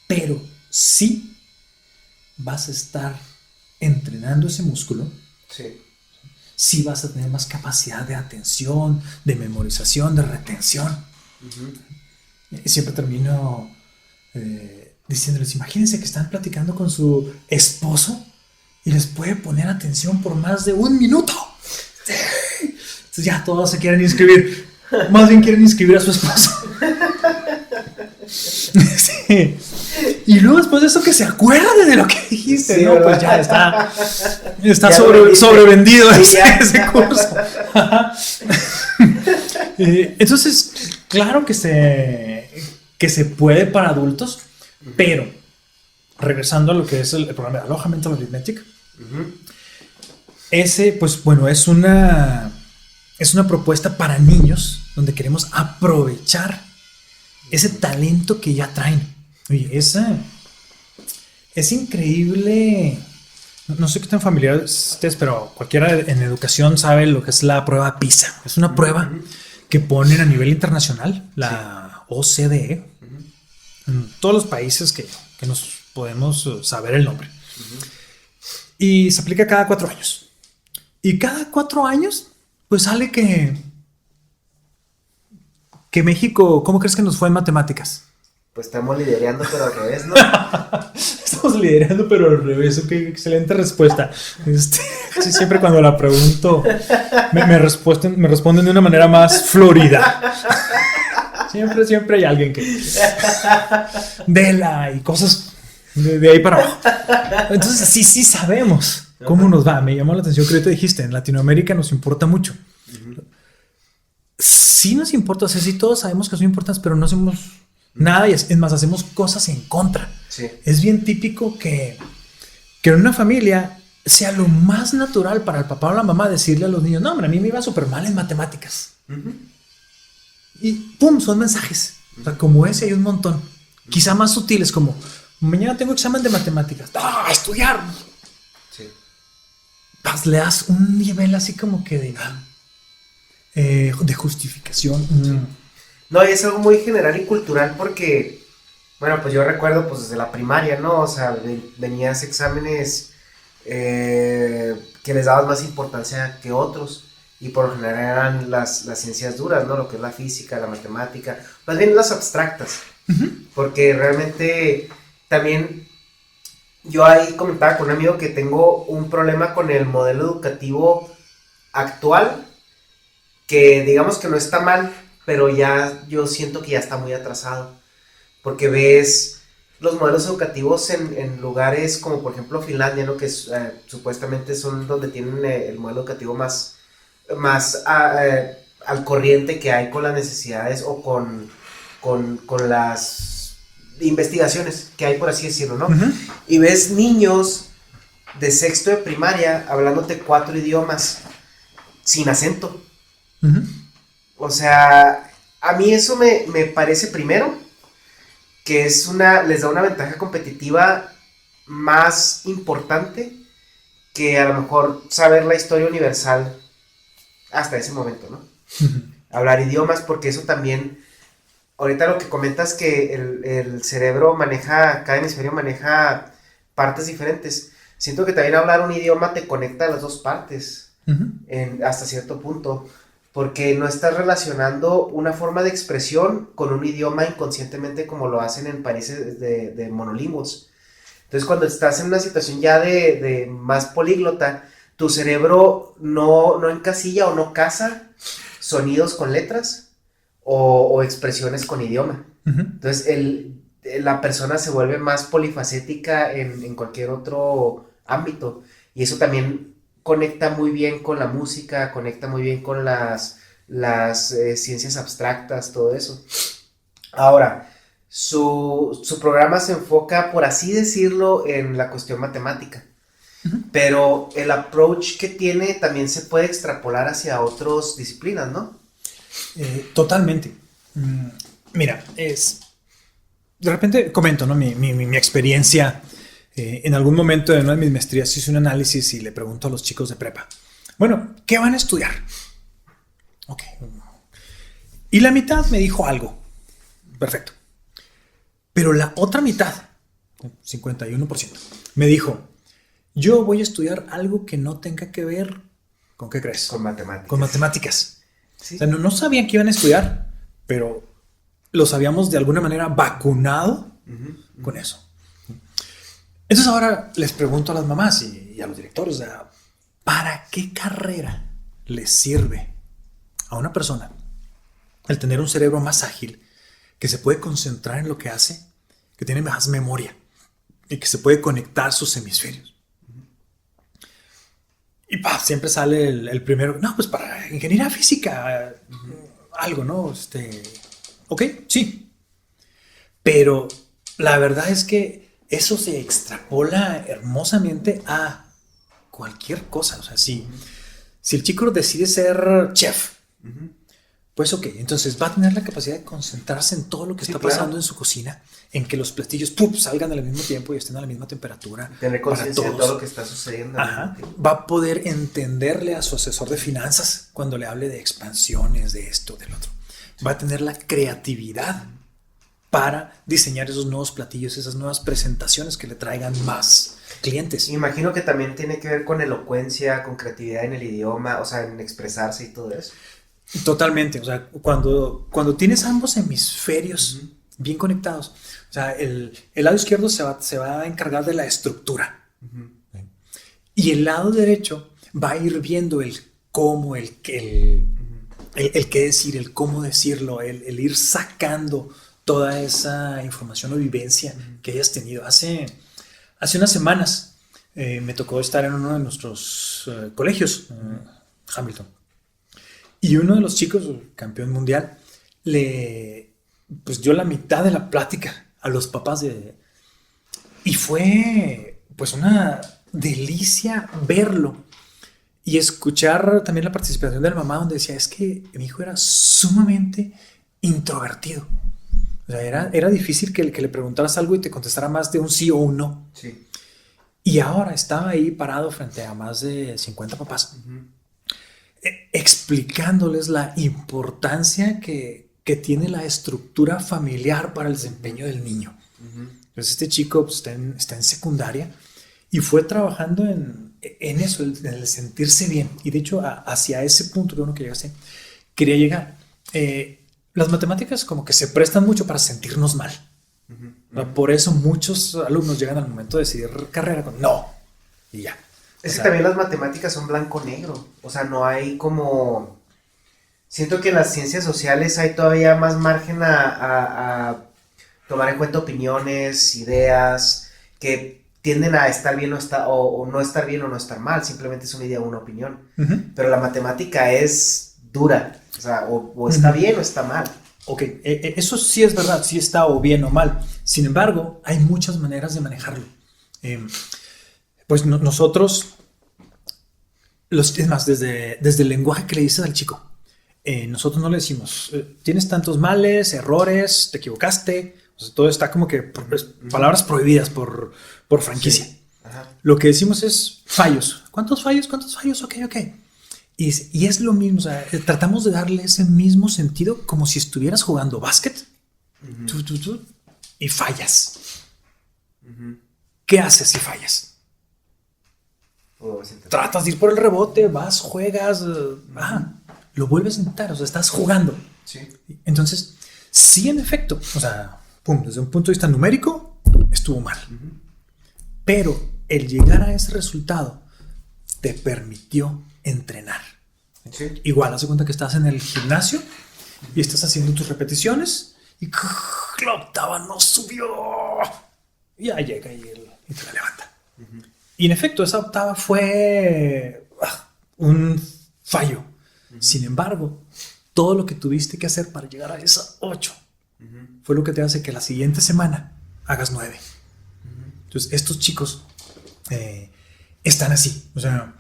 pero sí vas a estar entrenando ese músculo. Sí. Sí vas a tener más capacidad de atención, de memorización, de retención. Siempre termino diciéndoles, imagínense que están platicando con su esposo y les puede poner atención por más de 1 minuto. Sí. Entonces ya todos se quieren inscribir. Más bien quieren inscribir a su esposo. Sí. Y luego después de eso que se acuerde de lo que dijiste, sí, ¿no? ¿Verdad? Pues ya está sobrevendido ese curso. Entonces, claro que se puede para adultos, pero regresando a lo que es el programa de Aloha Mental Arithmetic, ese, pues bueno, es una propuesta para niños donde queremos aprovechar ese talento que ya traen. Oye, es increíble. No sé qué tan familiar estés, pero cualquiera en educación sabe lo que es la prueba PISA. Es una prueba que ponen a nivel internacional, la OCDE, en todos los países que nos podemos saber el nombre. Y se aplica cada 4 años. Y cada 4 años, pues sale que México, ¿cómo crees que nos fue en matemáticas? Pues estamos liderando, pero al revés, ¿no? Estamos liderando, pero al revés. Ok, excelente respuesta. Casi siempre cuando la pregunto me responden de una manera más florida. Siempre hay alguien que Vela y cosas de ahí para abajo. Entonces sí sabemos cómo nos va. Me llamó la atención que ahorita dijiste, en Latinoamérica nos importa mucho. Sí nos importa, o sea, sí todos sabemos que son importantes, pero no hacemos nada, y es más, hacemos cosas en contra. Sí. Es bien típico que en una familia sea lo más natural para el papá o la mamá decirle a los niños, no, hombre, a mí me iba súper mal en matemáticas. Y pum, son mensajes. O sea, como ese hay un montón. Quizá más sutiles, como mañana tengo examen de matemáticas. ¡Ah, estudiar! Sí. Pues le das un nivel así como que de justificación. No, y es algo muy general y cultural porque, bueno, pues yo recuerdo pues desde la primaria, ¿no? O sea, venías exámenes que les dabas más importancia que otros, y por lo general eran las ciencias duras, ¿no? Lo que es la física, la matemática, más bien las abstractas, porque realmente también yo ahí comentaba con un amigo que tengo un problema con el modelo educativo actual, que digamos que no está mal, pero ya yo siento que ya está muy atrasado, porque ves los modelos educativos en lugares como por ejemplo Finlandia, ¿no? Que supuestamente son donde tienen el modelo educativo más al corriente que hay con las necesidades o con las investigaciones que hay, por así decirlo, ¿no? Y ves niños de 6º de primaria hablándote 4 idiomas sin acento. O sea, a mí eso me parece primero que les da una ventaja competitiva más importante que a lo mejor saber la historia universal hasta ese momento, ¿no? Hablar idiomas, porque eso también, ahorita lo que comentas que el cerebro cada hemisferio maneja partes diferentes. Siento que también hablar un idioma te conecta a las dos partes, hasta cierto punto, porque no estás relacionando una forma de expresión con un idioma inconscientemente como lo hacen en países de monolingües. Entonces cuando estás en una situación ya de más políglota, tu cerebro no encasilla o no casa sonidos con letras o expresiones con idioma. Entonces, la persona se vuelve más polifacética en cualquier otro ámbito. Y eso también conecta muy bien con la música, conecta muy bien con las ciencias abstractas, todo eso. Ahora, su programa se enfoca, por así decirlo, en la cuestión matemática. Pero el approach que tiene también se puede extrapolar hacia otras disciplinas, ¿no? Totalmente. Mira, de repente comento, ¿no? Mi experiencia. En algún momento de una de mis maestrías hice un análisis y le pregunto a los chicos de prepa, bueno, ¿qué van a estudiar? Ok. Y la mitad me dijo algo. Perfecto. Pero la otra mitad, 51%, me dijo, yo voy a estudiar algo que no tenga que ver, ¿con qué crees? Con matemáticas. Con matemáticas. Sí. O sea, no sabían que iban a estudiar, pero los habíamos de alguna manera vacunado con eso. Entonces ahora les pregunto a las mamás y a los directores, ¿para qué carrera les sirve a una persona el tener un cerebro más ágil, que se puede concentrar en lo que hace, que tiene más memoria y que se puede conectar sus hemisferios? Y siempre sale el primero, no, pues para ingeniería física, algo, ¿no? Ok, sí. Pero la verdad es que eso se extrapola hermosamente a cualquier cosa. O sea, si el chico decide ser chef, pues ok, entonces va a tener la capacidad de concentrarse en todo lo que está pasando en su cocina, en que los platillos salgan al mismo tiempo y estén a la misma temperatura. Tener conciencia de todo lo que está sucediendo. Ajá. Va a poder entenderle a su asesor de finanzas cuando le hable de expansiones, de esto, del otro. Va a tener la creatividad para diseñar esos nuevos platillos, esas nuevas presentaciones que le traigan más clientes. Imagino que también tiene que ver con elocuencia, con creatividad en el idioma, o sea, en expresarse y todo eso. Totalmente, o sea, cuando tienes ambos hemisferios bien conectados, o sea, el lado izquierdo se va a encargar de la estructura, y el lado derecho va a ir viendo el cómo, el qué decir, el cómo decirlo, el ir sacando toda esa información o vivencia que hayas tenido. Hace unas semanas me tocó estar en uno de nuestros colegios, Hamilton. Y uno de los chicos, campeón mundial, pues dio la mitad de la plática a los papás y fue pues una delicia verlo y escuchar también la participación de la mamá, donde decía, es que mi hijo era sumamente introvertido. O sea, era difícil que le preguntaras algo y te contestara más de un sí o un no. Sí. Y ahora estaba ahí parado frente a más de 50 papás. Explicándoles la importancia que tiene la estructura familiar para el desempeño del niño. Entonces este chico pues, está en secundaria y fue trabajando en eso, en el sentirse bien. Y de hecho hacia ese punto que uno que llegaste, quería llegar. Las matemáticas como que se prestan mucho para sentirnos mal. Por eso muchos alumnos llegan al momento de decidir carrera con no y ya. Es que también las matemáticas son blanco-negro, o sea, no hay como... Siento que en las ciencias sociales hay todavía más margen a tomar en cuenta opiniones, ideas, que tienden a estar bien o no estar bien o no estar mal, simplemente es una idea o una opinión. Pero la matemática es dura, o sea, o está bien o está mal. Ok, eso sí es verdad, sí está o bien o mal. Sin embargo, hay muchas maneras de manejarlo. Pues nosotros, es más, desde el lenguaje que le dices al chico, nosotros no le decimos, tienes tantos males, errores, te equivocaste, o sea, todo está como que palabras prohibidas por franquicia. Sí. Lo que decimos es fallos. ¿Cuántos fallos? Ok. Y es lo mismo, o sea, tratamos de darle ese mismo sentido como si estuvieras jugando básquet y fallas. ¿Qué haces si fallas? Tratas de ir por el rebote, vas, juegas, lo vuelves a intentar, o sea, estás jugando. Sí. Entonces, sí, en efecto, o sea, desde un punto de vista numérico, estuvo mal. Pero el llegar a ese resultado te permitió entrenar. Sí. Igual, haz de cuenta que estás en el gimnasio y estás haciendo tus repeticiones y la octava no subió. Y ya llega y te la levanta. Y en efecto, esa octava fue un fallo. Sin embargo, todo lo que tuviste que hacer para llegar a esa 8 fue lo que te hace que la siguiente semana hagas 9. Entonces, estos chicos están así. O sea,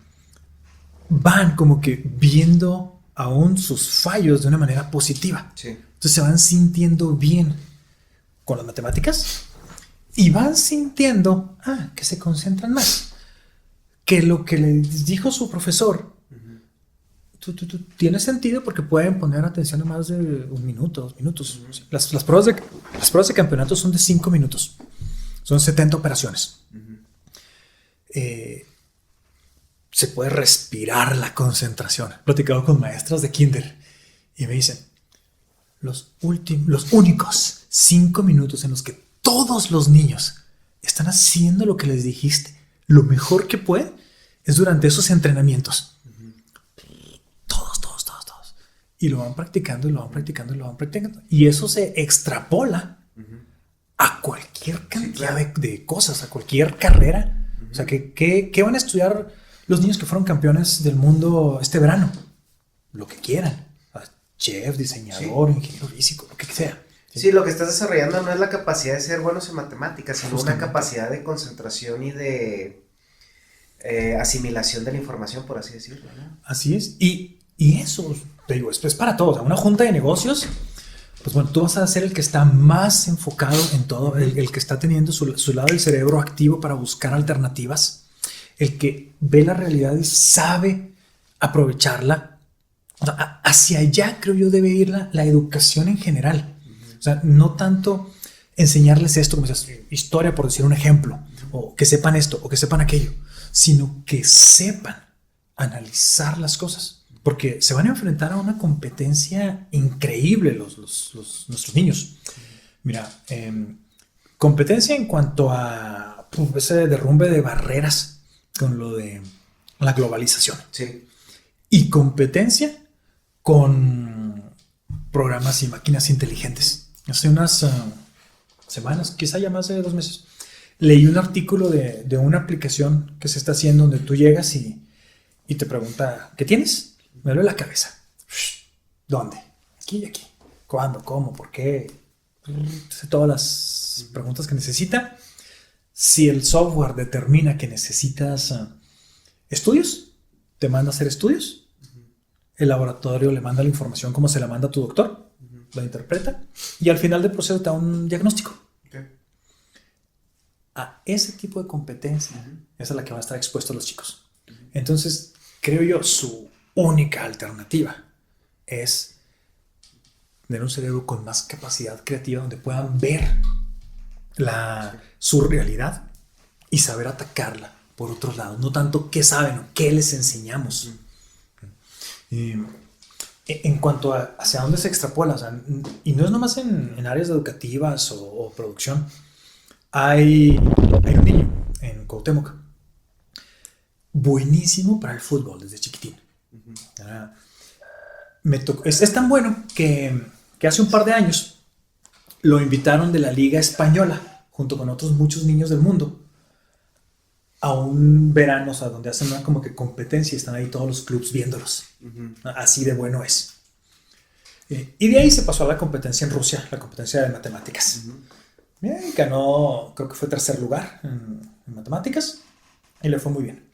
van como que viendo aún sus fallos de una manera positiva. Sí. Entonces se van sintiendo bien con las matemáticas y van sintiendo que se concentran más. Que lo que les dijo su profesor tiene sentido porque pueden poner atención a más de 1 minuto, 2 minutos. Las pruebas de campeonato son de 5 minutos. Son 70 operaciones. Se puede respirar la concentración. He platicado con maestras de kinder y me dicen, los únicos 5 minutos en los que todos los niños están haciendo lo que les dijiste, lo mejor que pueden, es durante esos entrenamientos. Todos. Y lo van practicando, y lo van practicando. Y eso se extrapola a cualquier cantidad de cosas, a cualquier carrera. O sea, ¿qué van a estudiar los niños que fueron campeones del mundo este verano? Lo que quieran. Chef, diseñador, ingeniero físico, lo que sea. Sí, lo que estás desarrollando no es la capacidad de ser buenos en matemáticas, sino una capacidad de concentración y de asimilación de la información, por así decirlo, ¿no? Así es. Y eso, te digo, esto es para todos. Una junta de negocios, pues bueno, tú vas a ser el que está más enfocado en todo, el que está teniendo su lado del cerebro activo para buscar alternativas, el que ve la realidad y sabe aprovecharla. O sea, hacia allá creo yo debe ir la educación en general. O sea, no tanto enseñarles esto, como dices, historia por decir un ejemplo, o que sepan esto, o que sepan aquello, sino que sepan analizar las cosas, porque se van a enfrentar a una competencia increíble nuestros niños. Mira, competencia en cuanto a ese derrumbe de barreras con lo de la globalización. Sí. Y competencia con programas y máquinas inteligentes. Hace unas semanas, quizá ya más de 2 meses, leí un artículo de una aplicación que se está haciendo donde tú llegas y te pregunta, ¿qué tienes? Me duele la cabeza. ¿Dónde? Aquí y aquí. ¿Cuándo? ¿Cómo? ¿Por qué? Hace todas las preguntas que necesita. Si el software determina que necesitas estudios, te manda a hacer estudios. El laboratorio le manda la información como se la manda a tu doctor, la interpreta y al final del proceso te da un diagnóstico. Okay. A ese tipo de competencia es a la que van a estar expuestos los chicos. Entonces, creo yo, su única alternativa es tener un cerebro con más capacidad creativa donde puedan ver su realidad y saber atacarla por otros lados. No tanto qué saben o qué les enseñamos. En cuanto a hacia dónde se extrapola, o sea, y no es nomás en áreas educativas o producción. Hay un niño en Cuauhtémoc buenísimo para el fútbol desde chiquitín. Es tan bueno que hace un par de años lo invitaron de la Liga Española junto con otros muchos niños del mundo a un verano, o sea, donde hacen una como que competencia y están ahí todos los clubs viéndolos. Así de bueno es. Y de ahí se pasó a la competencia en Rusia, la competencia de matemáticas. Ganó, creo que fue 3er lugar en matemáticas y le fue muy bien.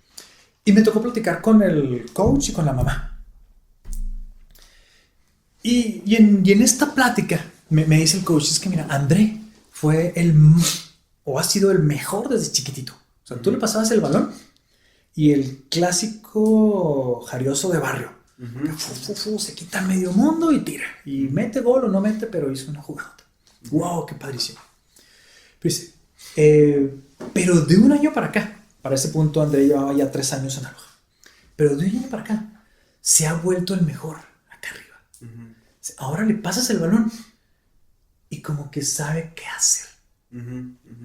Y me tocó platicar con el coach y con la mamá. Y en esta plática me dice el coach, es que mira, André fue ha sido el mejor desde chiquitito. O sea, tú le pasabas el balón y el clásico jarioso de barrio. Se quita al medio mundo y tira. Y mete gol o no mete, pero hizo una jugada. ¡Wow! ¡Qué padrísimo! Pues, pero de un año para acá, para ese punto André llevaba ya 3 años en Aloha, pero de un año para acá se ha vuelto el mejor acá arriba. Ahora le pasas el balón y como que sabe qué hacer.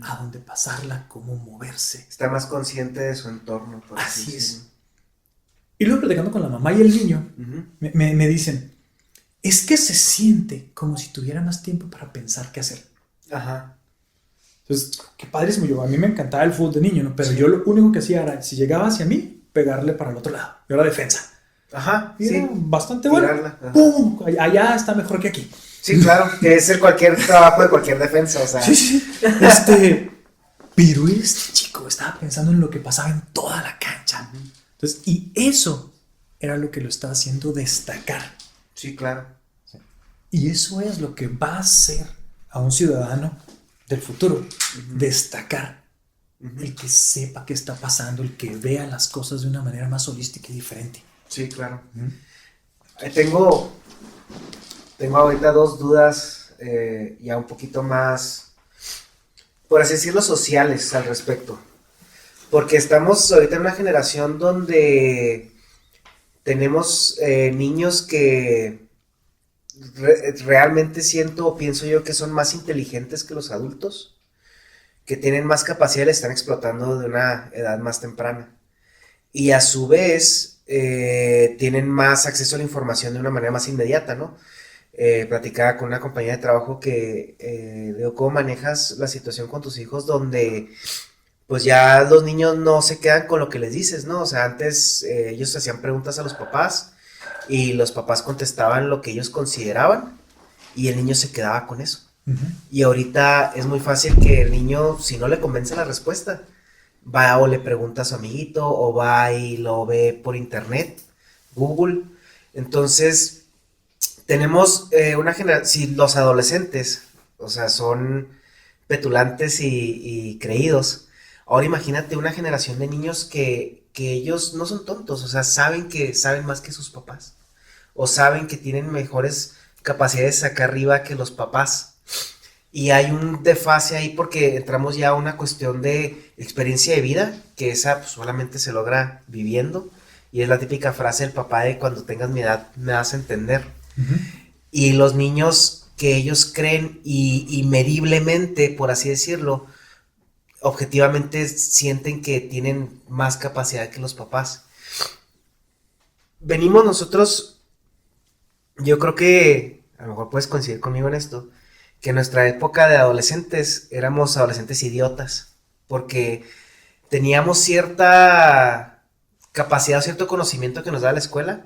A dónde pasarla, cómo moverse. Está más consciente de su entorno. Así es. Y luego platicando con la mamá y el niño, Ujú. me dicen, es que se siente como si tuviera más tiempo para pensar qué hacer. Ajá. Entonces, qué padrísimo. Yo, a mí me encantaba el fútbol de niño, ¿no? Pero Sí. yo lo único que hacía era, si llegaba hacia mí, pegarle para el otro lado. Yo era defensa. Ajá, Y era sí. bastante bueno. Tirarla. Ajá. ¡Pum! Allá está mejor que aquí. Sí, claro, que es el cualquier trabajo de cualquier defensa, o sea. Sí, sí, sí. Pero este chico estaba pensando en lo que pasaba en toda la cancha. Entonces, y eso era lo que lo estaba haciendo destacar. Sí, claro. Y eso es lo que va a hacer a un ciudadano del futuro. Destacar. El que sepa qué está pasando, el que vea las cosas de una manera más holística y diferente. Sí, claro. Tengo ahorita dos dudas ya un poquito más, por así decirlo, sociales al respecto. Porque estamos ahorita en una generación donde tenemos niños que realmente siento o pienso yo que son más inteligentes que los adultos, que tienen más capacidad y la están explotando de una edad más temprana. Y a su vez tienen más acceso a la información de una manera más inmediata, ¿no? Platicaba con una compañía de trabajo que digo, ¿cómo manejas la situación con tus hijos donde pues ya los niños no se quedan con lo que les dices, ¿no? O sea, antes ellos hacían preguntas a los papás y los papás contestaban lo que ellos consideraban y el niño se quedaba con eso. Y ahorita es muy fácil que el niño, si no le convence la respuesta, va o le pregunta a su amiguito o va y lo ve por internet, Google. Entonces, tenemos una generación, si los adolescentes, o sea, son petulantes y creídos, ahora imagínate una generación de niños que ellos no son tontos, o sea, saben que saben más que sus papás, o saben que tienen mejores capacidades acá arriba que los papás. Y hay un desfase ahí porque entramos ya a una cuestión de experiencia de vida, que esa pues, solamente se logra viviendo. Y es la típica frase del papá de cuando tengas mi edad me vas a entender. Y los niños que ellos creen y mediblemente, por así decirlo, objetivamente sienten que tienen más capacidad que los papás. Venimos nosotros, yo creo que a lo mejor puedes coincidir conmigo en esto, que en nuestra época de adolescentes éramos adolescentes idiotas, porque teníamos cierta capacidad o cierto conocimiento que nos daba la escuela,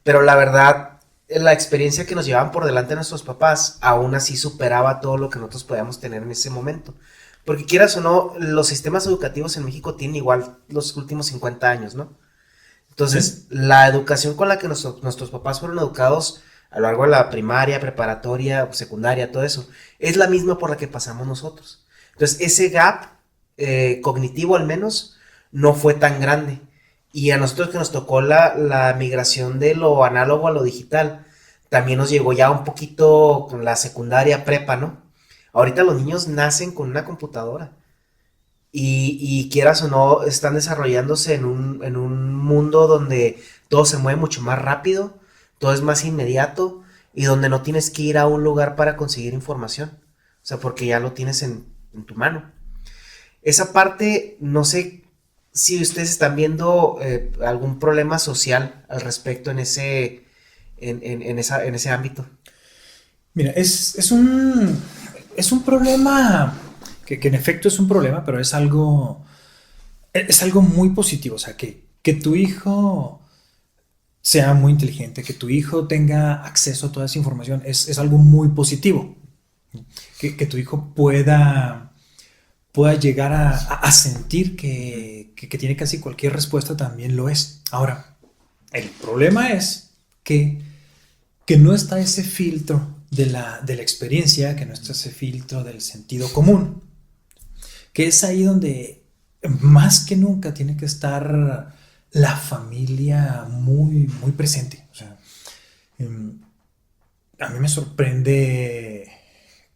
pero la verdad, la experiencia que nos llevaban por delante de nuestros papás, aún así superaba todo lo que nosotros podíamos tener en ese momento. Porque quieras o no, los sistemas educativos en México tienen igual los últimos 50 años, ¿no? Entonces, la educación con la que nuestros papás fueron educados a lo largo de la primaria, preparatoria, secundaria, todo eso, es la misma por la que pasamos nosotros. Entonces, ese gap cognitivo al menos no fue tan grande. Y a nosotros que nos tocó la migración de lo análogo a lo digital, también nos llegó ya un poquito con la secundaria prepa, ¿no? Ahorita los niños nacen con una computadora. Y quieras o no, están desarrollándose en un mundo donde todo se mueve mucho más rápido, todo es más inmediato y donde no tienes que ir a un lugar para conseguir información. O sea, porque ya lo tienes en tu mano. Esa parte, no sé si ustedes están viendo algún problema social al respecto en ese ámbito. Mira, es un problema que en efecto es un problema, pero es algo muy positivo. O sea, que tu hijo sea muy inteligente, que tu hijo tenga acceso a toda esa información, es algo muy positivo. Que tu hijo pueda llegar a sentir que tiene casi cualquier respuesta también lo es. Ahora, el problema es que no está ese filtro de la experiencia, que no está ese filtro del sentido común, que es ahí donde más que nunca tiene que estar la familia muy, muy presente. O sea, a mí me sorprende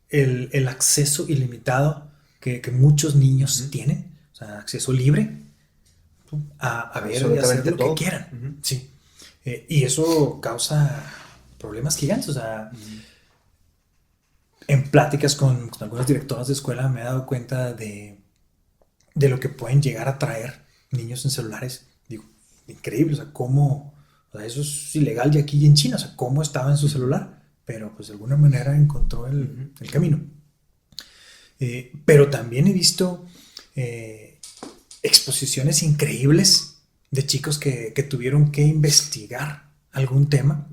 el acceso ilimitado que muchos niños tienen, o sea, acceso libre a ver y hacer lo que quieran. Sí. Y eso causa problemas gigantes. O sea, en pláticas con algunas directoras de escuela me he dado cuenta de lo que pueden llegar a traer niños en celulares. Digo, increíble, o sea, cómo, o sea, eso es ilegal ya aquí en China, o sea, cómo estaba en su celular, pero pues de alguna manera encontró el camino. Pero también he visto exposiciones increíbles de chicos que tuvieron que investigar algún tema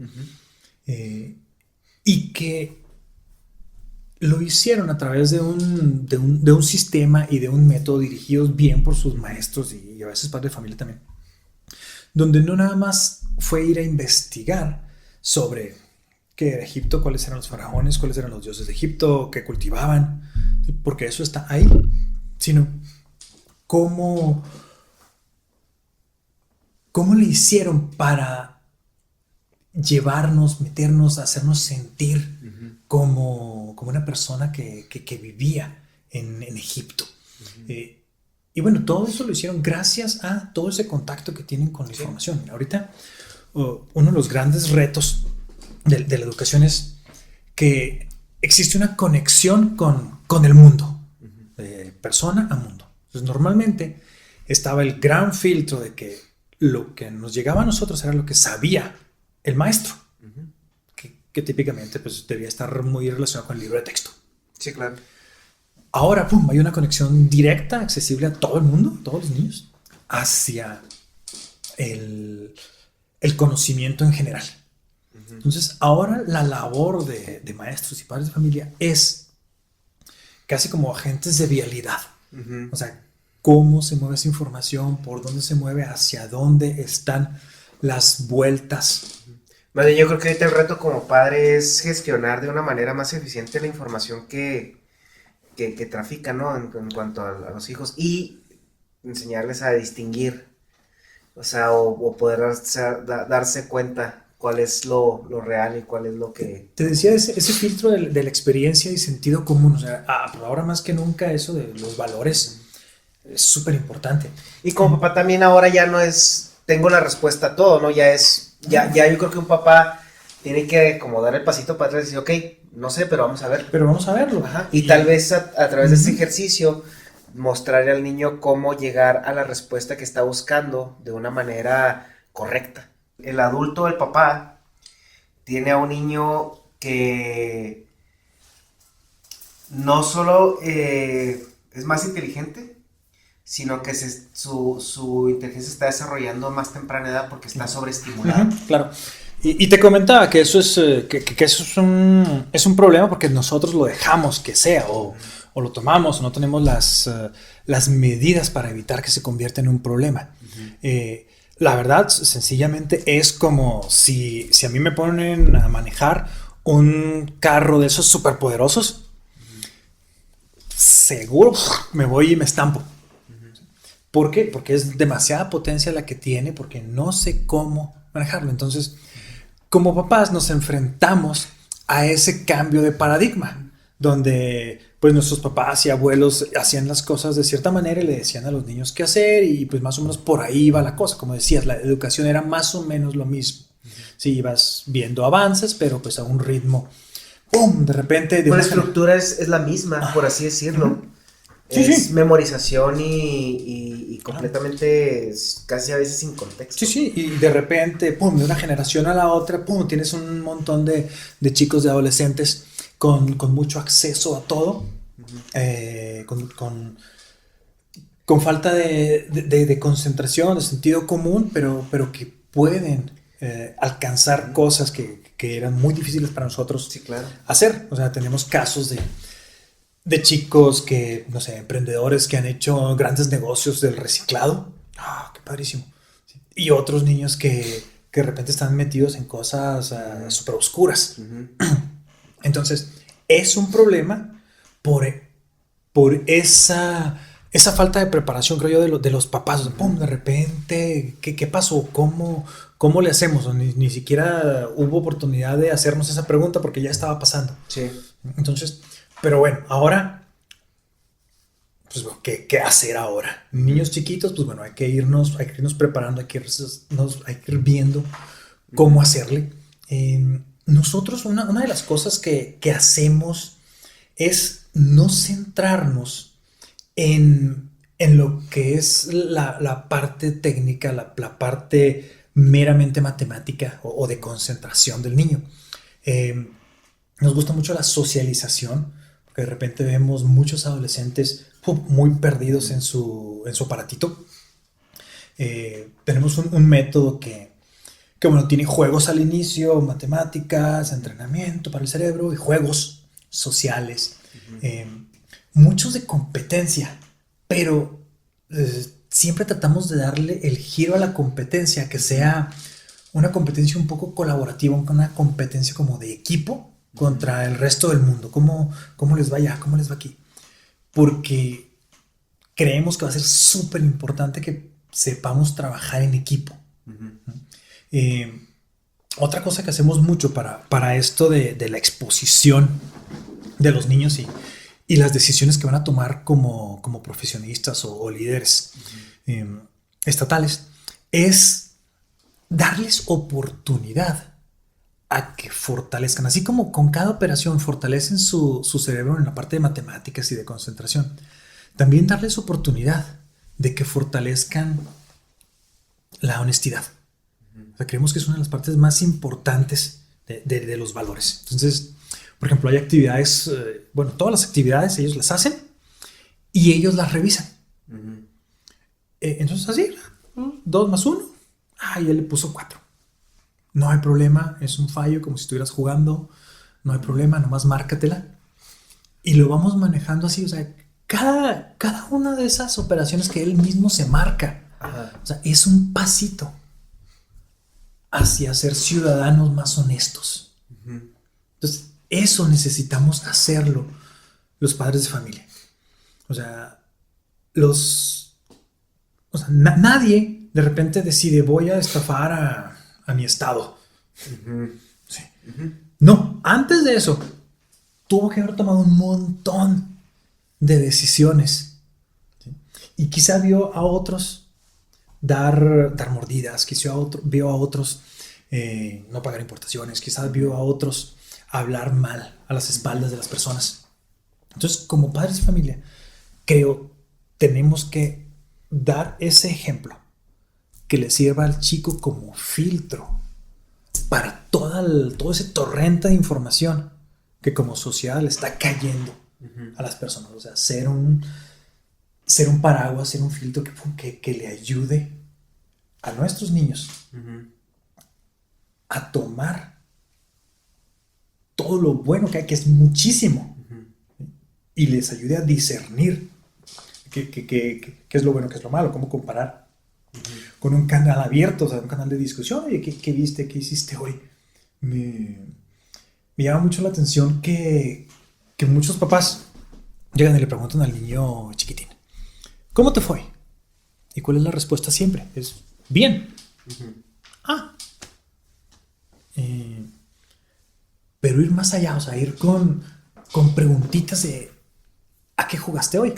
y que lo hicieron a través de un sistema y de un método dirigidos bien por sus maestros y a veces padres de familia también, donde no nada más fue ir a investigar sobre qué era Egipto, cuáles eran los faraones, cuáles eran los dioses de Egipto, qué cultivaban, porque eso está ahí, sino cómo le hicieron para llevarnos, meternos, hacernos sentir como una persona que vivía en Egipto. Y bueno, todo eso lo hicieron gracias a todo ese contacto que tienen con la información. Ahorita, uno de los grandes retos de la educación es que existe una conexión con el mundo, de persona a mundo. Entonces, normalmente estaba el gran filtro de que lo que nos llegaba a nosotros era lo que sabía el maestro, que típicamente pues, debía estar muy relacionado con el libro de texto. Sí, claro. Ahora, pum, hay una conexión directa, accesible a todo el mundo, todos los niños, hacia el conocimiento en general. Entonces, ahora la labor de maestros y padres de familia es casi como agentes de vialidad. O sea, cómo se mueve esa información, por dónde se mueve, hacia dónde están las vueltas. Bueno, yo creo que ahorita el reto como padre es gestionar de una manera más eficiente la información que trafica, ¿no? En cuanto a los hijos y enseñarles a distinguir, o sea, o poder darse cuenta cuál es lo real y cuál es lo que... Te decía ese filtro de la experiencia y sentido común, o sea, pero ahora más que nunca eso de los valores es súper importante. Y como papá también ahora ya no es, tengo la respuesta a todo, ¿no? Ya yo creo que un papá tiene que como dar el pasito para atrás y decir, ok, no sé, pero vamos a ver. Pero vamos a verlo. Ajá. Y tal vez a través de ese ejercicio mostrarle al niño cómo llegar a la respuesta que está buscando de una manera correcta. El adulto, el papá, tiene a un niño que no solo es más inteligente, sino que su inteligencia está desarrollando más temprana edad porque está sobreestimulado. Claro. Y te comentaba que eso es que eso es un problema porque nosotros lo dejamos que sea o lo tomamos o no tenemos las medidas para evitar que se convierta en un problema. La verdad, sencillamente es como si a mí me ponen a manejar un carro de esos superpoderosos, seguro me voy y me estampo. ¿Por qué? Porque es demasiada potencia la que tiene, porque no sé cómo manejarlo. Entonces, como papás nos enfrentamos a ese cambio de paradigma, donde pues nuestros papás y abuelos hacían las cosas de cierta manera y le decían a los niños qué hacer y pues más o menos por ahí iba la cosa. Como decías, la educación era más o menos lo mismo. Sí, ibas viendo avances, pero pues a un ritmo, ¡pum!, de repente... La estructura es la misma, por así decirlo. Es memorización y completamente casi a veces sin contexto. Sí, y de repente, pum, de una generación a la otra, pum, tienes un montón de chicos, de adolescentes con mucho acceso a todo, con falta de concentración, de sentido común, pero que pueden alcanzar cosas que eran muy difíciles para nosotros hacer. O sea, tenemos casos de chicos que, no sé, emprendedores que han hecho grandes negocios del reciclado. ¡Qué padrísimo! Y otros niños que de repente están metidos en cosas súper oscuras. Entonces, es un problema por esa falta de preparación, creo yo, de los papás. ¡Pum! De repente, ¿qué pasó? ¿Cómo le hacemos? Ni siquiera hubo oportunidad de hacernos esa pregunta porque ya estaba pasando. Sí. Entonces... Pero bueno, ahora, pues, ¿qué hacer ahora? Niños chiquitos, pues bueno, hay que irnos preparando, hay que ir viendo cómo hacerle. Nosotros, una de las cosas que hacemos es no centrarnos en en lo que es la parte técnica, la parte meramente matemática o de concentración del niño. Eh, Nos gusta mucho la socialización, porque de repente vemos muchos adolescentes muy perdidos en su aparatito. Tenemos un método que, bueno, tiene juegos al inicio, matemáticas, entrenamiento para el cerebro y juegos sociales. eh, Muchos de competencia, pero siempre tratamos de darle el giro a la competencia, que sea una competencia un poco colaborativa, una competencia como de equipo contra el resto del mundo. ¿Cómo les va allá? ¿Cómo les va aquí? Porque creemos que va a ser súper importante que sepamos trabajar en equipo. Eh, Otra cosa que hacemos mucho para esto de la exposición de los niños y las decisiones que van a tomar como profesionistas o líderes estatales es darles oportunidad a que fortalezcan, así como con cada operación fortalecen su cerebro en la parte de matemáticas y de concentración, también darles oportunidad de que fortalezcan la honestidad. O sea, creemos que es una de las partes más importantes de los valores. Entonces, por ejemplo, hay actividades, bueno, todas las actividades ellos las hacen y ellos las revisan. Entonces, así, 2 más 1, y él le puso 4. No hay problema, es un fallo como si estuvieras jugando, no hay problema, nomás márcatela. Y lo vamos manejando así, o sea, cada una de esas operaciones que él mismo se marca, o sea, es un pasito hacia ser ciudadanos más honestos. Entonces, eso necesitamos hacerlo los padres de familia. O sea, nadie de repente decide voy a estafar a mi estado. Sí. No, antes de eso, tuvo que haber tomado un montón de decisiones. ¿Sí? Y quizá vio a otros dar mordidas, quizá vio a otros no pagar importaciones, quizá vio a otros hablar mal a las espaldas de las personas. Entonces, como padres de familia, creo tenemos que dar ese ejemplo que le sirva al chico como filtro para todo ese torrente de información que como sociedad le está cayendo a las personas. O sea, ser un paraguas, ser un filtro que le ayude a nuestros niños a tomar todo lo bueno que hay, que es muchísimo, y les ayude a discernir qué es lo bueno, qué es lo malo, cómo comparar con un canal abierto, o sea, un canal de discusión. Oye, ¿qué viste? ¿Qué hiciste hoy? Me llama mucho la atención que muchos papás llegan y le preguntan al niño chiquitín, ¿cómo te fue? ¿Y cuál es la respuesta siempre? Es, bien. Pero ir más allá, o sea, ir con preguntitas de ¿a qué jugaste hoy?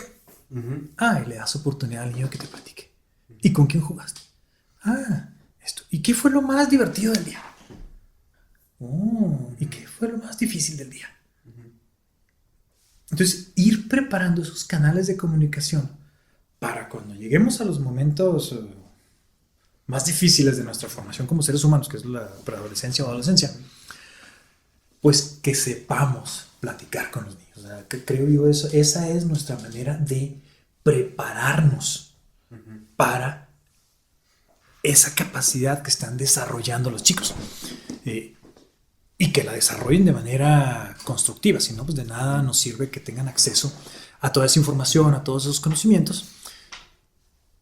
Y le das oportunidad al niño que te platique. ¿Y con quién jugaste? Esto. ¿Y qué fue lo más divertido del día? ¿Y qué fue lo más difícil del día? Entonces, ir preparando esos canales de comunicación para cuando lleguemos a los momentos más difíciles de nuestra formación como seres humanos, que es la preadolescencia o adolescencia, pues que sepamos platicar con los niños. O sea, que creo yo esa es nuestra manera de prepararnos para esa capacidad que están desarrollando los chicos. Y que la desarrollen de manera constructiva, si no, pues de nada nos sirve que tengan acceso a toda esa información, a todos esos conocimientos,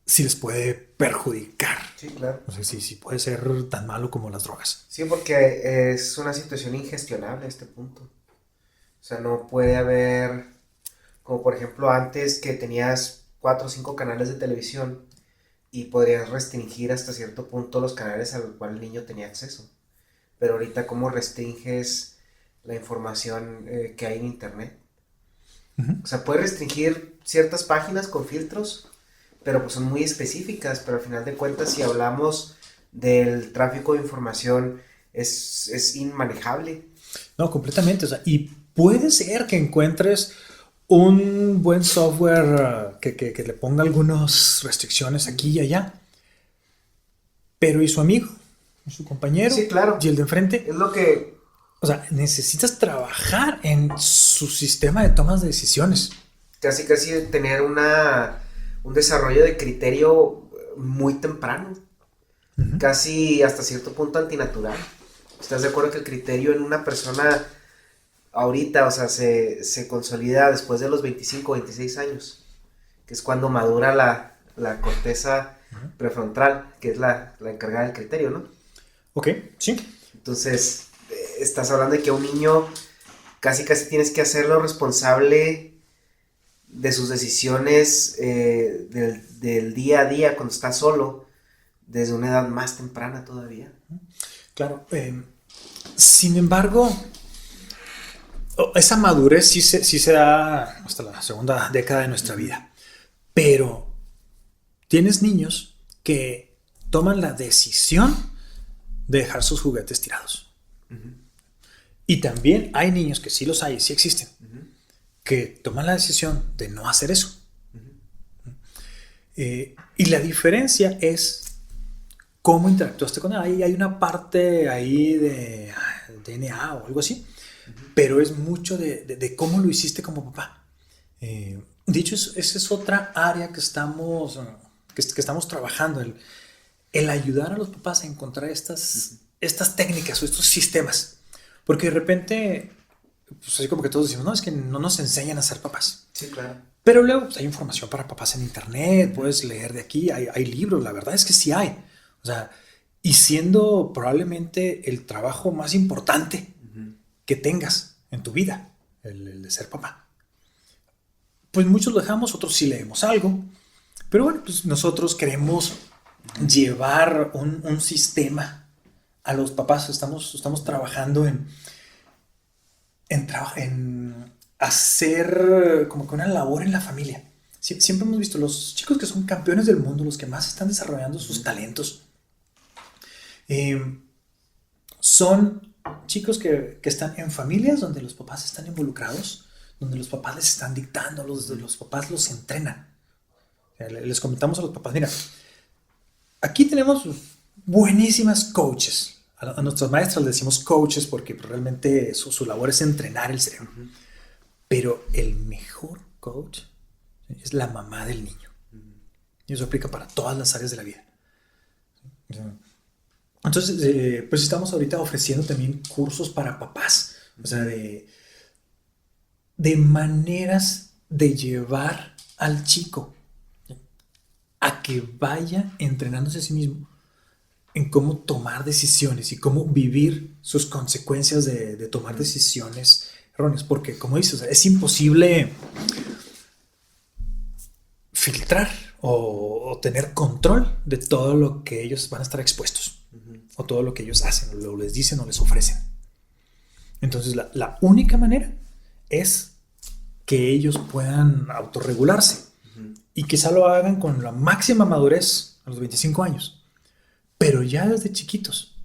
si les puede perjudicar. Sí, claro. O sea, sí puede ser tan malo como las drogas. Sí, porque es una situación ingestionable a este punto. O sea, no puede haber, como por ejemplo antes que tenías 4 o 5 canales de televisión y podrías restringir hasta cierto punto los canales a los cuales el niño tenía acceso. Pero ahorita, ¿cómo restringes la información que hay en internet? O sea, puedes restringir ciertas páginas con filtros, pero pues son muy específicas. Pero al final de cuentas, si hablamos del tráfico de información, es inmanejable. No, completamente. O sea, y puede ser que encuentres un buen software que le ponga algunas restricciones aquí y allá, pero ¿y su amigo? ¿Y su compañero? Sí, claro. ¿Y el de enfrente? Es lo que... O sea, necesitas trabajar en su sistema de tomas de decisiones. Casi tener un desarrollo de criterio muy temprano. Casi hasta cierto punto antinatural. ¿Estás de acuerdo que el criterio en una persona ahorita, o sea, se consolida después de los 25, 26 años? Que es cuando madura la corteza prefrontal, que es la encargada del criterio, ¿no? Ok, sí. Entonces, estás hablando de que a un niño casi tienes que hacerlo responsable de sus decisiones del día a día cuando está solo, desde una edad más temprana todavía. Claro. Sin embargo, esa madurez sí se da hasta la segunda década de nuestra vida. Pero tienes niños que toman la decisión de dejar sus juguetes tirados. Y también hay niños, que sí los hay, sí existen, que toman la decisión de no hacer eso. Y la diferencia es cómo interactuaste con él. Ahí hay una parte ahí de DNA o algo así, pero es mucho de cómo lo hiciste como papá. Dicho, esa es otra área que estamos trabajando, el ayudar a los papás a encontrar estas técnicas o estos sistemas. Porque de repente, pues así como que todos decimos, no, es que no nos enseñan a ser papás. Sí, claro. Pero luego pues, hay información para papás en internet, puedes leer de aquí, hay libros, la verdad es que sí hay. O sea, y siendo probablemente el trabajo más importante que tengas en tu vida, el de ser papá. Pues muchos lo dejamos, otros sí leemos algo. Pero bueno, pues nosotros queremos llevar un sistema a los papás. Estamos trabajando en hacer como que una labor en la familia. Siempre hemos visto los chicos que son campeones del mundo, los que más están desarrollando sus talentos. Son chicos que están en familias donde los papás están involucrados, donde los papás les están dictando, los papás los entrenan. Les comentamos a los papás, mira, aquí tenemos buenísimas coaches. A nuestras maestras les decimos coaches porque realmente su labor es entrenar el cerebro. Pero el mejor coach es la mamá del niño. Y eso aplica para todas las áreas de la vida. Entonces, pues estamos ahorita ofreciendo también cursos para papás. O sea, de maneras de llevar al chico a que vaya entrenándose a sí mismo en cómo tomar decisiones y cómo vivir sus consecuencias de tomar decisiones erróneas. Porque, como dices, o sea, es imposible filtrar o tener control de todo lo que ellos van a estar expuestos o todo lo que ellos hacen o les dicen o les ofrecen. Entonces, la única manera es que ellos puedan autorregularse y quizá lo hagan con la máxima madurez a los 25 años. Pero ya desde chiquitos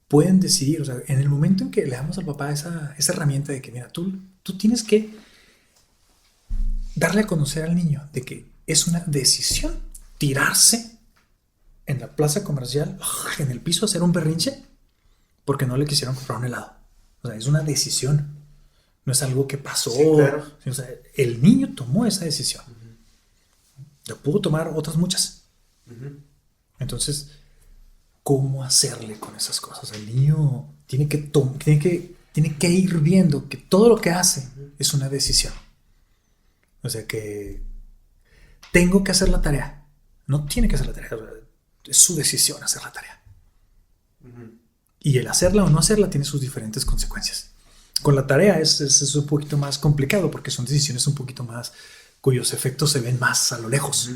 pueden decidir, o sea, en el momento en que le damos al papá esa herramienta de que, mira, tú tienes que darle a conocer al niño de que es una decisión tirarse en la plaza comercial, en el piso, hacer un berrinche porque no le quisieron comprar un helado. O sea, es una decisión, no es algo que pasó. Sí, claro. O sea, el niño tomó esa decisión. Ya pudo tomar otras muchas. Entonces, ¿cómo hacerle con esas cosas? El niño tiene que ir viendo que todo lo que hace es una decisión. O sea, que tengo que hacer la tarea. No tiene que hacer la tarea. Es su decisión hacer la tarea. Y el hacerla o no hacerla tiene sus diferentes consecuencias. Con la tarea es un poquito más complicado porque son decisiones un poquito más cuyos efectos se ven más a lo lejos.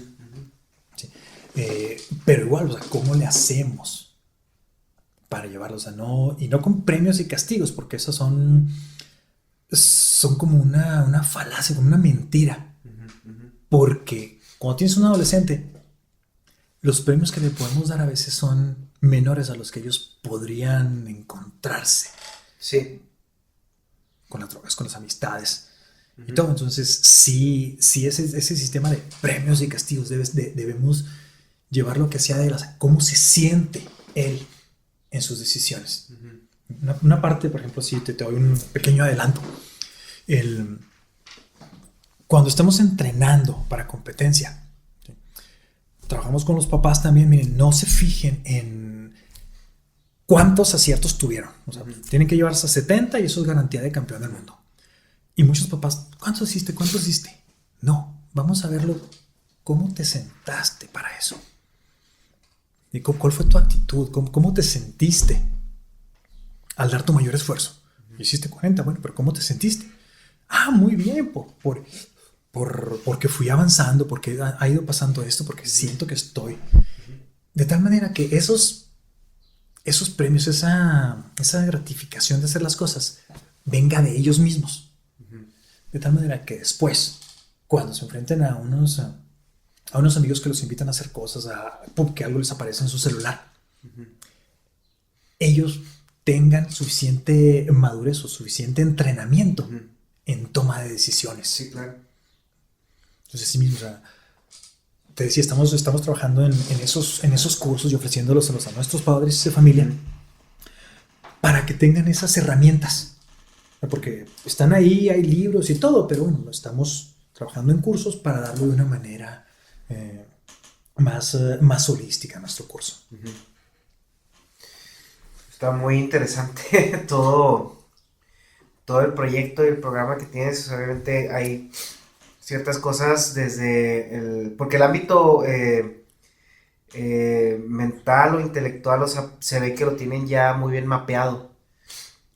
¿Sí? Pero igual, o sea, ¿cómo le hacemos para llevarlo? O sea, no con premios y castigos, porque esos son como una falacia, como una mentira. Porque cuando tienes un adolescente, los premios que le podemos dar a veces son menores a los que ellos podrían encontrarse. Sí. Con las drogas, con las amistades. y todo. Entonces, sí ese sistema de premios y castigos debemos llevarlo que sea de cómo se siente él en sus decisiones. Una parte, por ejemplo, si te doy un pequeño adelanto. Cuando estamos entrenando para competencia, ¿sí? Trabajamos con los papás también. Miren, no se fijen en cuántos aciertos tuvieron. O sea, tienen que llevarse a 70 y eso es garantía de campeón del mundo. Y muchos papás, ¿cuántos hiciste? ¿Cuántos hiciste? No, vamos a verlo. ¿Cómo te sentaste para eso? ¿Y cuál fue tu actitud? ¿Cómo te sentiste al dar tu mayor esfuerzo? Hiciste 40, bueno, pero ¿cómo te sentiste? Ah, muy bien, porque fui avanzando, porque ha ido pasando esto, porque siento que estoy. De tal manera que esos premios, esa gratificación de hacer las cosas, venga de ellos mismos. De tal manera que después, cuando se enfrenten a unos amigos que los invitan a hacer cosas, que algo les aparece en su celular, ellos tengan suficiente madurez o suficiente entrenamiento en toma de decisiones. Sí, claro. Entonces, sí mismo, o sea, te decía, estamos trabajando en esos cursos y ofreciéndolos a nuestros padres de familia para que tengan esas herramientas. Porque están ahí, hay libros y todo, pero bueno, estamos trabajando en cursos para darlo de una manera más holística a nuestro curso. Está muy interesante todo el proyecto y el programa que tienes. Obviamente hay ciertas cosas porque el ámbito mental o intelectual, o sea, se ve que lo tienen ya muy bien mapeado.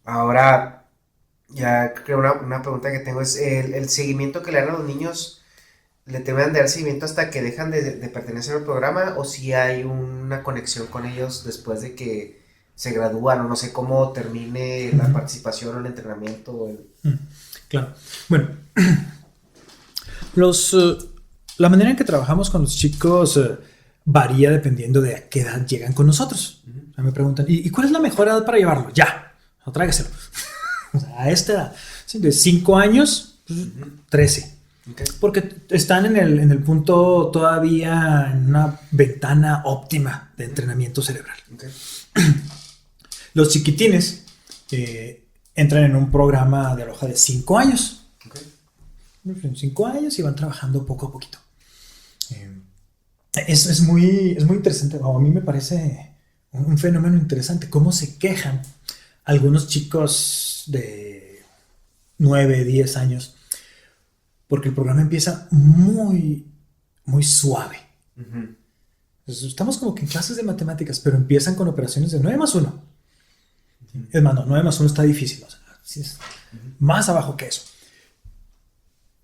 Ahora, ya creo una pregunta que tengo es el seguimiento que le dan a los niños. ¿Le deben dar seguimiento hasta que dejan de pertenecer al programa, o si hay una conexión con ellos después de que se gradúan, o no sé cómo termine la participación o el entrenamiento? Claro. Bueno, la manera en que trabajamos con los chicos varía dependiendo de a qué edad llegan con nosotros. O sea, me preguntan, ¿y cuál es la mejor edad para llevarlo? Ya, tráigaselo. O sea, a esta edad, ¿sí? De 5 años, 13. Okay. Porque están en el punto todavía en una ventana óptima de entrenamiento cerebral. Okay. Los chiquitines entran en un programa de aloja de 5 años. Okay. 5 años y van trabajando poco a poquito. Es muy interesante. A mí me parece un fenómeno interesante cómo se quejan algunos chicos de 9, 10 años, porque el programa empieza muy, muy suave. Entonces, estamos como que en clases de matemáticas, pero empiezan con operaciones de 9 más 1. Es más, no, 9 más 1 está difícil. O sea, sí es más abajo que eso.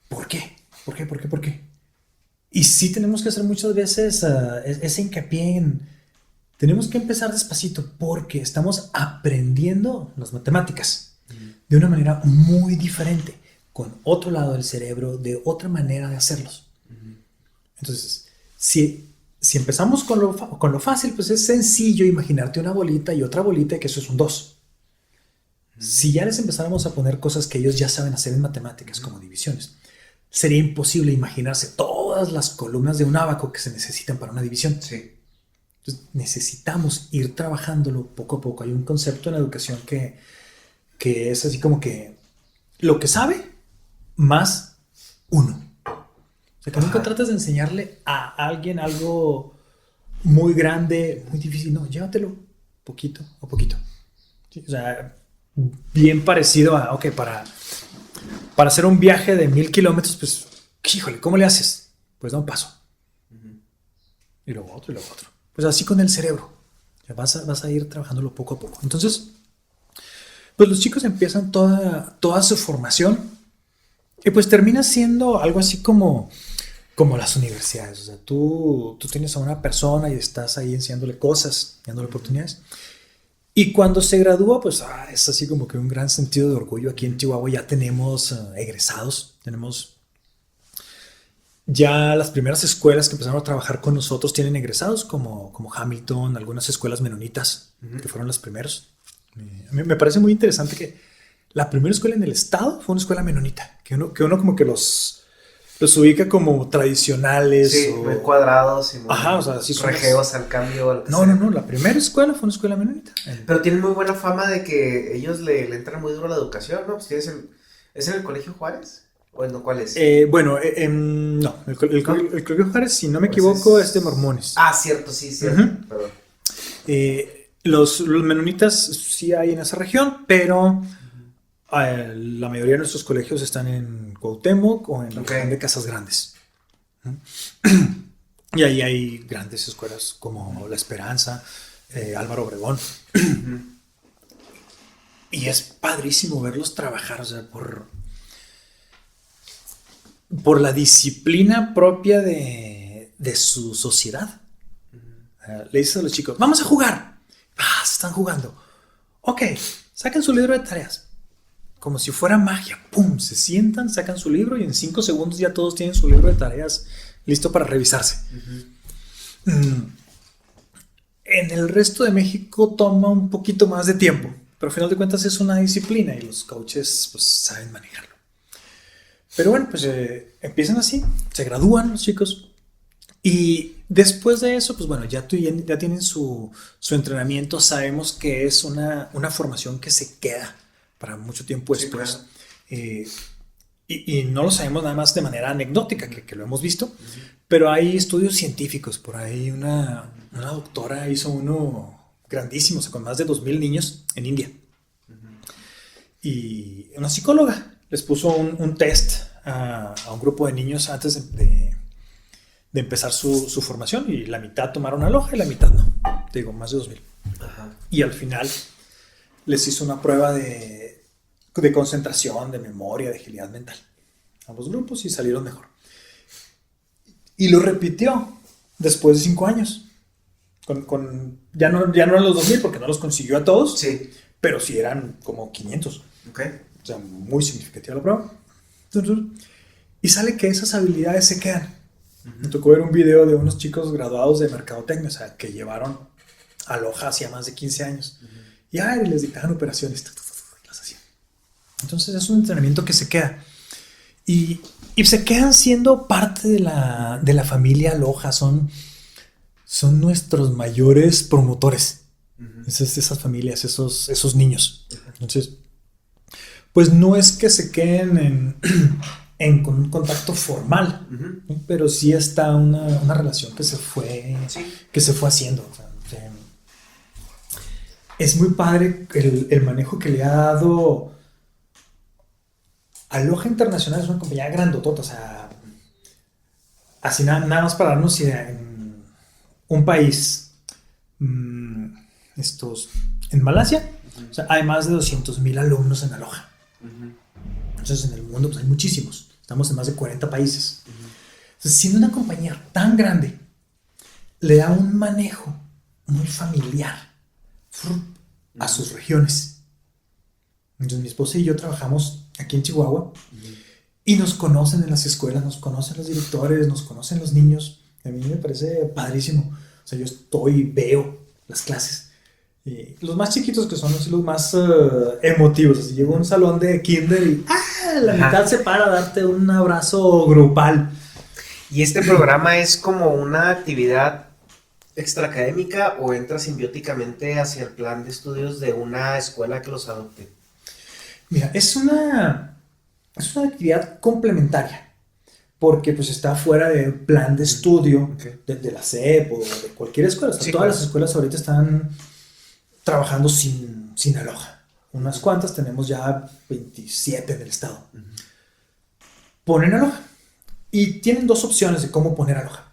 ¿Por qué? ¿Por qué? Y sí tenemos que hacer muchas veces ese hincapié en... Tenemos que empezar despacito porque estamos aprendiendo las matemáticas de una manera muy diferente, con otro lado del cerebro, de otra manera de hacerlos. Entonces, si empezamos con lo fácil, pues es sencillo imaginarte una bolita y otra bolita y que eso es un 2. Si ya les empezáramos a poner cosas que ellos ya saben hacer en matemáticas, como divisiones, sería imposible imaginarse todas las columnas de un ábaco que se necesitan para una división. Sí. Entonces, necesitamos ir trabajándolo poco a poco. Hay un concepto en la educación que es así como que lo que sabe más 1. O sea, que nunca tratas de enseñarle a alguien algo muy grande, muy difícil. No, llévatelo poquito a poquito. ¿Sí? O sea, bien parecido a, ok, para hacer un viaje de 1000 kilómetros, pues, híjole, ¿cómo le haces? Pues da un paso. Y luego otro y luego otro. Pues así con el cerebro. Vas a ir trabajándolo poco a poco. Entonces, pues los chicos empiezan toda su formación y pues termina siendo algo así como las universidades. O sea, tú tienes a una persona y estás ahí enseñándole cosas, dándole oportunidades. Y cuando se gradúa, pues es así como que un gran sentido de orgullo. Aquí en Chihuahua ya tenemos egresados, tenemos ya las primeras escuelas que empezaron a trabajar con nosotros tienen egresados, como Hamilton, algunas escuelas menonitas, que fueron las primeras. Me parece muy interesante que la primera escuela en el estado fue una escuela menonita, que uno como que los ubica como tradicionales. Sí, muy cuadrados y muy ajá, o sea, sí son regeos al cambio. Al no, la primera escuela fue una escuela menonita. Pero tienen muy buena fama de que ellos le entran muy duro a la educación, ¿no? Pues ¿es en el Colegio Juárez? ¿O en cuál es? Bueno, no, el Colegio Juárez, si no me equivoco, es de mormones. Ah, cierto, sí, cierto, perdón. Los menonitas sí hay en esa región, pero la mayoría de nuestros colegios están en Cuauhtémoc o en la región de Casas Grandes. Y ahí hay grandes escuelas como La Esperanza, Álvaro Obregón. Y es padrísimo verlos trabajar, o sea, por la disciplina propia de su sociedad. Le dices a los chicos, vamos a jugar. Están jugando. Ok, saquen su libro de tareas. Como si fuera magia. ¡Pum! Se sientan, sacan su libro y en 5 segundos ya todos tienen su libro de tareas listo para revisarse. En el resto de México toma un poquito más de tiempo, pero al final de cuentas es una disciplina y los coaches pues saben manejarlo. Pero bueno, pues empiezan así, se gradúan los chicos y después de eso, pues bueno, ya tienen su entrenamiento, sabemos que es una formación que se queda para mucho tiempo después. Sí, claro. Y no lo sabemos nada más de manera anecdótica, que lo hemos visto, pero hay estudios científicos. Por ahí una doctora hizo uno grandísimo, o sea, con más de 2,000 niños en India. Y una psicóloga les puso un test a un grupo de niños antes de empezar su formación, y la mitad tomaron aloha y la mitad no. Te digo, más de 2,000. Ajá. Y al final les hizo una prueba de concentración, de memoria, de agilidad mental. Ambos grupos, y salieron mejor. Y lo repitió después de 5 años. Ya no eran los 2,000 porque no los consiguió a todos, sí, pero sí eran como 500. Okay. O sea, muy significativa la prueba. Y sale que esas habilidades se quedan. Me tocó ver un video de unos chicos graduados de mercadotecnia, o sea, que llevaron aloha hacía más de 15 años. Y les dictaban operaciones. Las hacían. Entonces es un entrenamiento que se queda. Y se quedan siendo parte de la familia Aloha. Son nuestros mayores promotores. Esas familias, esos niños. Entonces, pues no es que se queden en un contacto formal, pero sí está una relación que se fue haciendo. O sea, es muy padre el manejo que le ha dado. Aloha Internacional es una compañía grandotota, o sea, así nada más para darnos idea, en un país, en Malasia, o sea, hay más de 200,000 alumnos en Aloha. Entonces en el mundo pues hay muchísimos, estamos en más de 40 países. Entonces, siendo una compañía tan grande, le da un manejo muy familiar a sus regiones. Entonces mi esposa y yo trabajamos aquí en Chihuahua y nos conocen en las escuelas, nos conocen los directores, nos conocen los niños. A mí me parece padrísimo. O sea, veo las clases. Y los más chiquitos, que son los más emotivos. Así, llego a un salón de kinder y la mitad se para a darte un abrazo grupal. ¿Y este programa es como una actividad extraacadémica o entra simbióticamente hacia el plan de estudios de una escuela que los adopte? Mira, es una actividad complementaria, porque pues está fuera del plan de estudio de la SEP o de cualquier escuela. O sea, todas las escuelas ahorita están trabajando sin aloha. Unas cuantas, tenemos ya 27 en el estado. Ponen aloha. Y tienen 2 opciones de cómo poner aloha.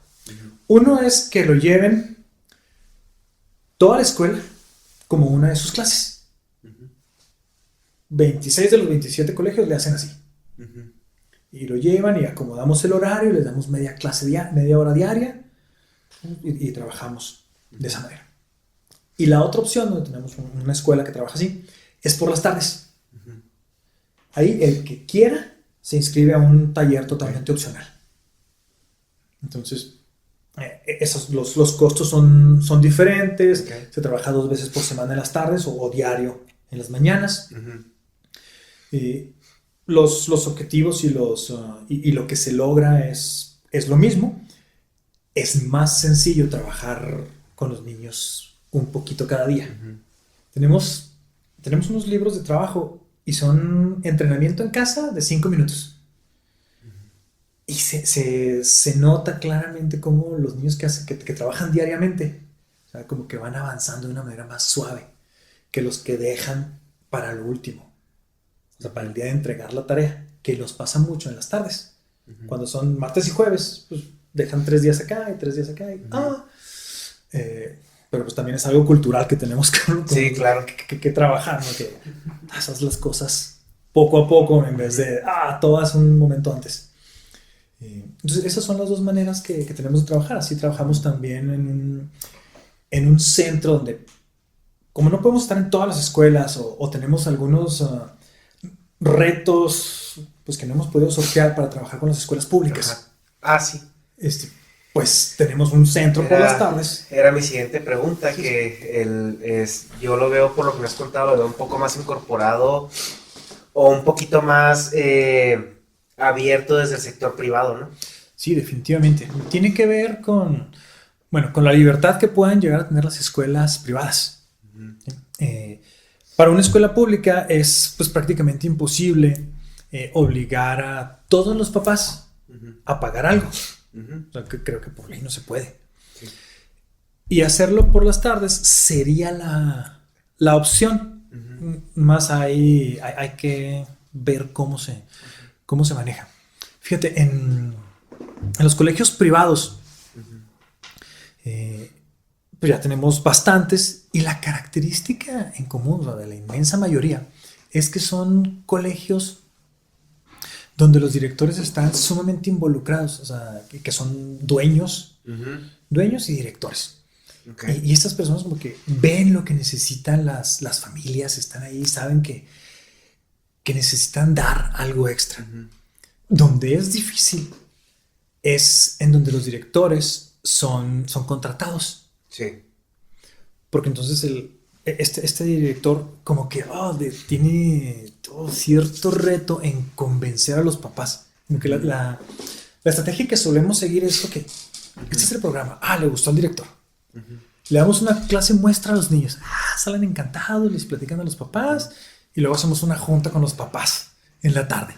Uno es que lo lleven toda la escuela como una de sus clases. 26 de los 27 colegios le hacen así. Y lo llevan y acomodamos el horario, les damos media hora diaria y trabajamos de esa manera. Y la otra opción, donde tenemos una escuela que trabaja así, es por las tardes. Ahí el que quiera se inscribe a un taller totalmente opcional. Entonces, los costos son diferentes. Se trabaja 2 veces por semana en las tardes o diario en las mañanas. los objetivos y lo que se logra es lo mismo. Es más sencillo trabajar con los niños un poquito cada día. Ujú. Tenemos unos libros de trabajo y son entrenamiento en casa de 5 minutos. Y se nota claramente cómo los niños que trabajan diariamente, o sea, como que van avanzando de una manera más suave que los que dejan para lo último. O sea, para el día de entregar la tarea, que los pasa mucho en las tardes. Cuando son martes y jueves, pues dejan 3 días acá y 3 días acá. Pero pues también es algo cultural que tenemos Sí, claro. que trabajar, ¿no? Que haces las cosas poco a poco en vez de, todas un momento antes. Entonces, esas son las dos maneras que tenemos de trabajar. Así trabajamos también en un centro donde, como no podemos estar en todas las escuelas o tenemos algunos retos pues, que no hemos podido sortear para trabajar con las escuelas públicas. Ajá. Ah, sí. Pues tenemos un centro por las tardes. Era mi siguiente pregunta, que yo lo veo, por lo que me has contado, lo veo un poco más incorporado o un poquito más abierto desde el sector privado, ¿no? Sí, definitivamente. Tiene que ver con la libertad que puedan llegar a tener las escuelas privadas. Para una escuela pública es pues prácticamente imposible obligar a todos los papás a pagar algo. O sea, que creo que por ley no se puede. Sí. Y hacerlo por las tardes sería la opción. Más hay que ver cómo se maneja. Fíjate, en los colegios privados pues ya tenemos bastantes y la característica en común, o sea, de la inmensa mayoría, es que son colegios donde los directores están sumamente involucrados, o sea, que son dueños y directores. Okay. Y estas personas como que ven lo que necesitan las familias, están ahí, saben que necesitan dar algo extra. Donde es difícil es en donde los directores son contratados. Sí. Porque entonces este director como que tiene todo cierto reto en convencer a los papás. Como que la estrategia que solemos seguir es, ok, este es el programa. Le gustó al director. Le damos una clase muestra a los niños. Salen encantados, les platican a los papás y luego hacemos una junta con los papás en la tarde.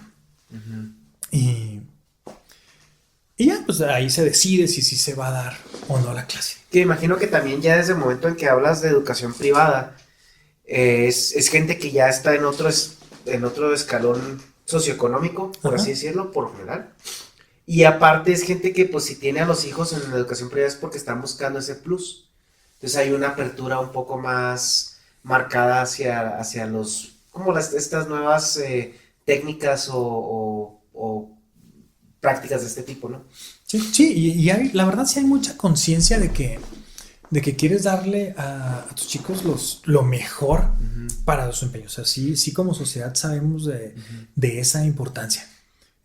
Y ya, pues ahí se decide si se va a dar o no la clase. Que imagino que también ya desde el momento en que hablas de educación privada, es gente que ya está en otro escalón socioeconómico, por así decirlo, por lo general. Y aparte es gente que pues si tiene a los hijos en la educación privada es porque están buscando ese plus. Entonces hay una apertura un poco más marcada hacia estas nuevas técnicas o prácticas de este tipo, ¿no? Sí, y la verdad sí hay mucha conciencia de que quieres darle a tus chicos lo mejor para su empeño. O sea, sí como sociedad sabemos de esa importancia.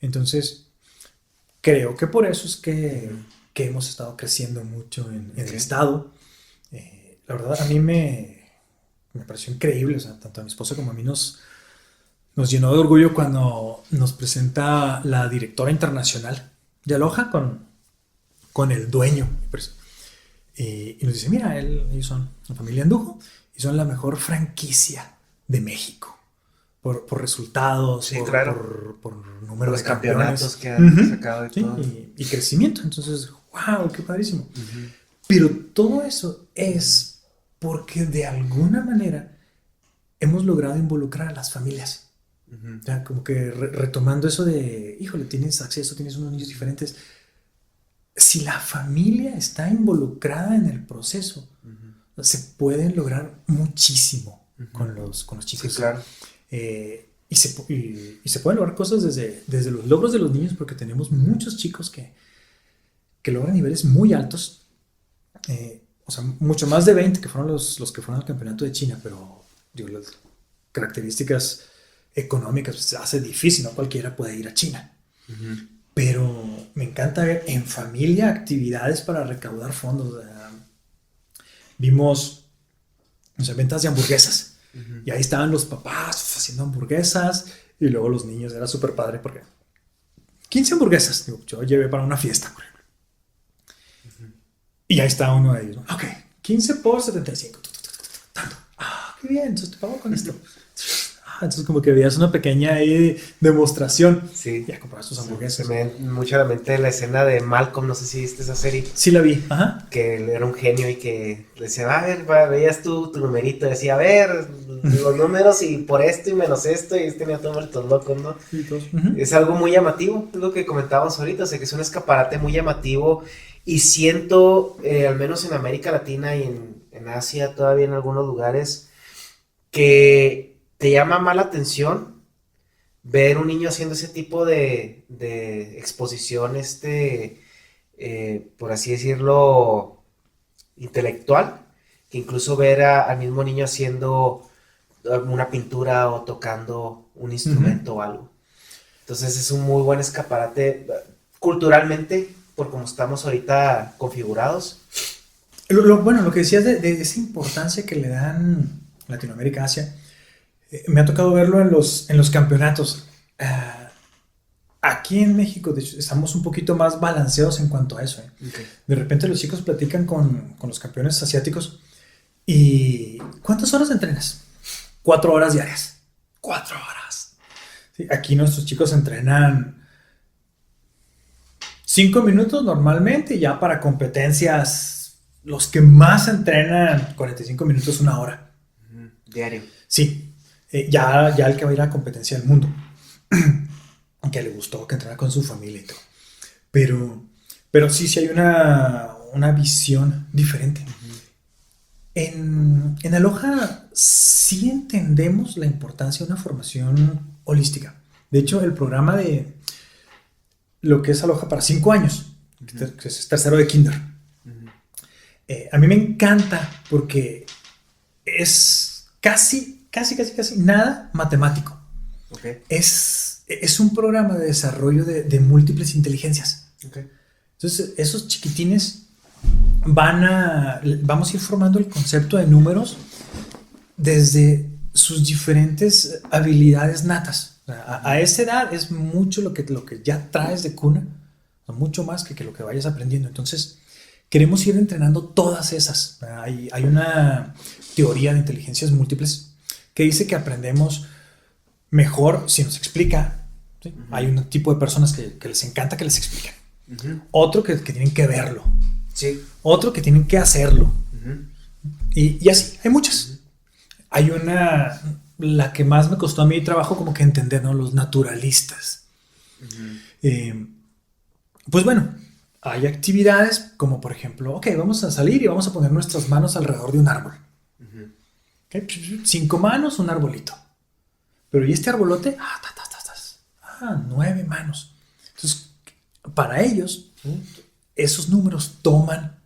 Entonces, creo que por eso es que hemos estado creciendo mucho en el estado. La verdad, a mí me pareció increíble. O sea, tanto a mi esposa como a mí nos llenó de orgullo cuando nos presenta la directora internacional de Aloha con el dueño. Y nos dice, mira, ellos son la familia Andujo y son la mejor franquicia de México. Por resultados, sí, claro. por número los de campeonatos que han sacado y todo. Y crecimiento. Entonces, wow, qué padrísimo. Pero todo eso es porque de alguna manera hemos logrado involucrar a las familias. O sea, como que retomando eso de, híjole, tienes acceso, tienes unos niños diferentes. Si la familia está involucrada en el proceso, se pueden lograr muchísimo con los chicos. Sí, claro. Y se pueden lograr cosas desde los logros de los niños, porque tenemos muchos chicos que logran niveles muy altos. O sea, mucho más de 20 que fueron los que fueron al campeonato de China, pero digo, las características económicas pues, hace difícil, no cualquiera puede ir a China. Pero me encanta ver en familia actividades para recaudar fondos. Vimos, ventas de hamburguesas. Y ahí estaban los papás haciendo hamburguesas, Y luego los niños, era súper padre porque 15 hamburguesas, digo, yo llevé para una fiesta, por ejemplo. Y ahí está uno de ellos, ¿no? Ok, 15 por 75. Tanto. Ah, qué bien, entonces te pago con esto. Entonces como que veías una pequeña ahí demostración. Sí. Ya compraste tus hamburguesas. Se me viene mucho a la mente la escena de Malcolm, no sé si viste esa serie. Sí la vi, ajá. Que él era un genio y que le decía, a ver, veías tu numerito, y decía, a ver, los números y por esto y menos esto, y tenía todo vueltos locos, ¿no? Sí, todos. Es algo muy llamativo, es lo que comentábamos ahorita, o sea, que es un escaparate muy llamativo, y siento, al menos en América Latina y en Asia, todavía en algunos lugares, que te llama más la atención ver un niño haciendo ese tipo de exposición, por así decirlo, intelectual, que incluso ver al mismo niño haciendo una pintura o tocando un instrumento o algo. Entonces es un muy buen escaparate culturalmente, por como estamos ahorita configurados. Bueno, lo que decías de esa importancia que le dan Latinoamérica, Asia, me ha tocado verlo en los campeonatos. Aquí en México, de hecho, estamos un poquito más balanceados en cuanto a eso. Okay. De repente los chicos platican con los campeones asiáticos y ¿cuántas horas entrenas? 4 horas diarias. 4 horas. Sí, aquí nuestros chicos entrenan 5 minutos normalmente, y ya para competencias, los que más entrenan 45 minutos, 1 hora. Diario. Sí, ya el que va a ir a competencia del mundo, que le gustó, que entrenara con su familia y todo. Pero sí hay una visión diferente. En Aloha sí entendemos la importancia de una formación holística. De hecho, el programa de lo que es Aloha para 5 años, que es tercero de kinder, a mí me encanta porque es casi nada matemático. Okay. Es un programa de desarrollo de múltiples inteligencias. Okay. Entonces, esos chiquitines vamos a ir formando el concepto de números desde sus diferentes habilidades natas. A esa edad es mucho lo que ya traes de cuna, mucho más que lo que vayas aprendiendo. Entonces, queremos ir entrenando todas esas. Hay una teoría de inteligencias múltiples que dice que aprendemos mejor si nos explica. ¿Sí? Hay un tipo de personas que les encanta que les expliquen. Otro que tienen que verlo. Sí. Otro que tienen que hacerlo. Y así, hay muchas. Hay la que más me costó a mí trabajo como que entender, ¿no? Los naturalistas. Pues bueno, hay actividades como por ejemplo, ok, vamos a salir y vamos a poner nuestras manos alrededor de un árbol. Okay, 5 manos, un arbolito. Pero ¿y este arbolote? 9 manos. Entonces, para ellos, esos números toman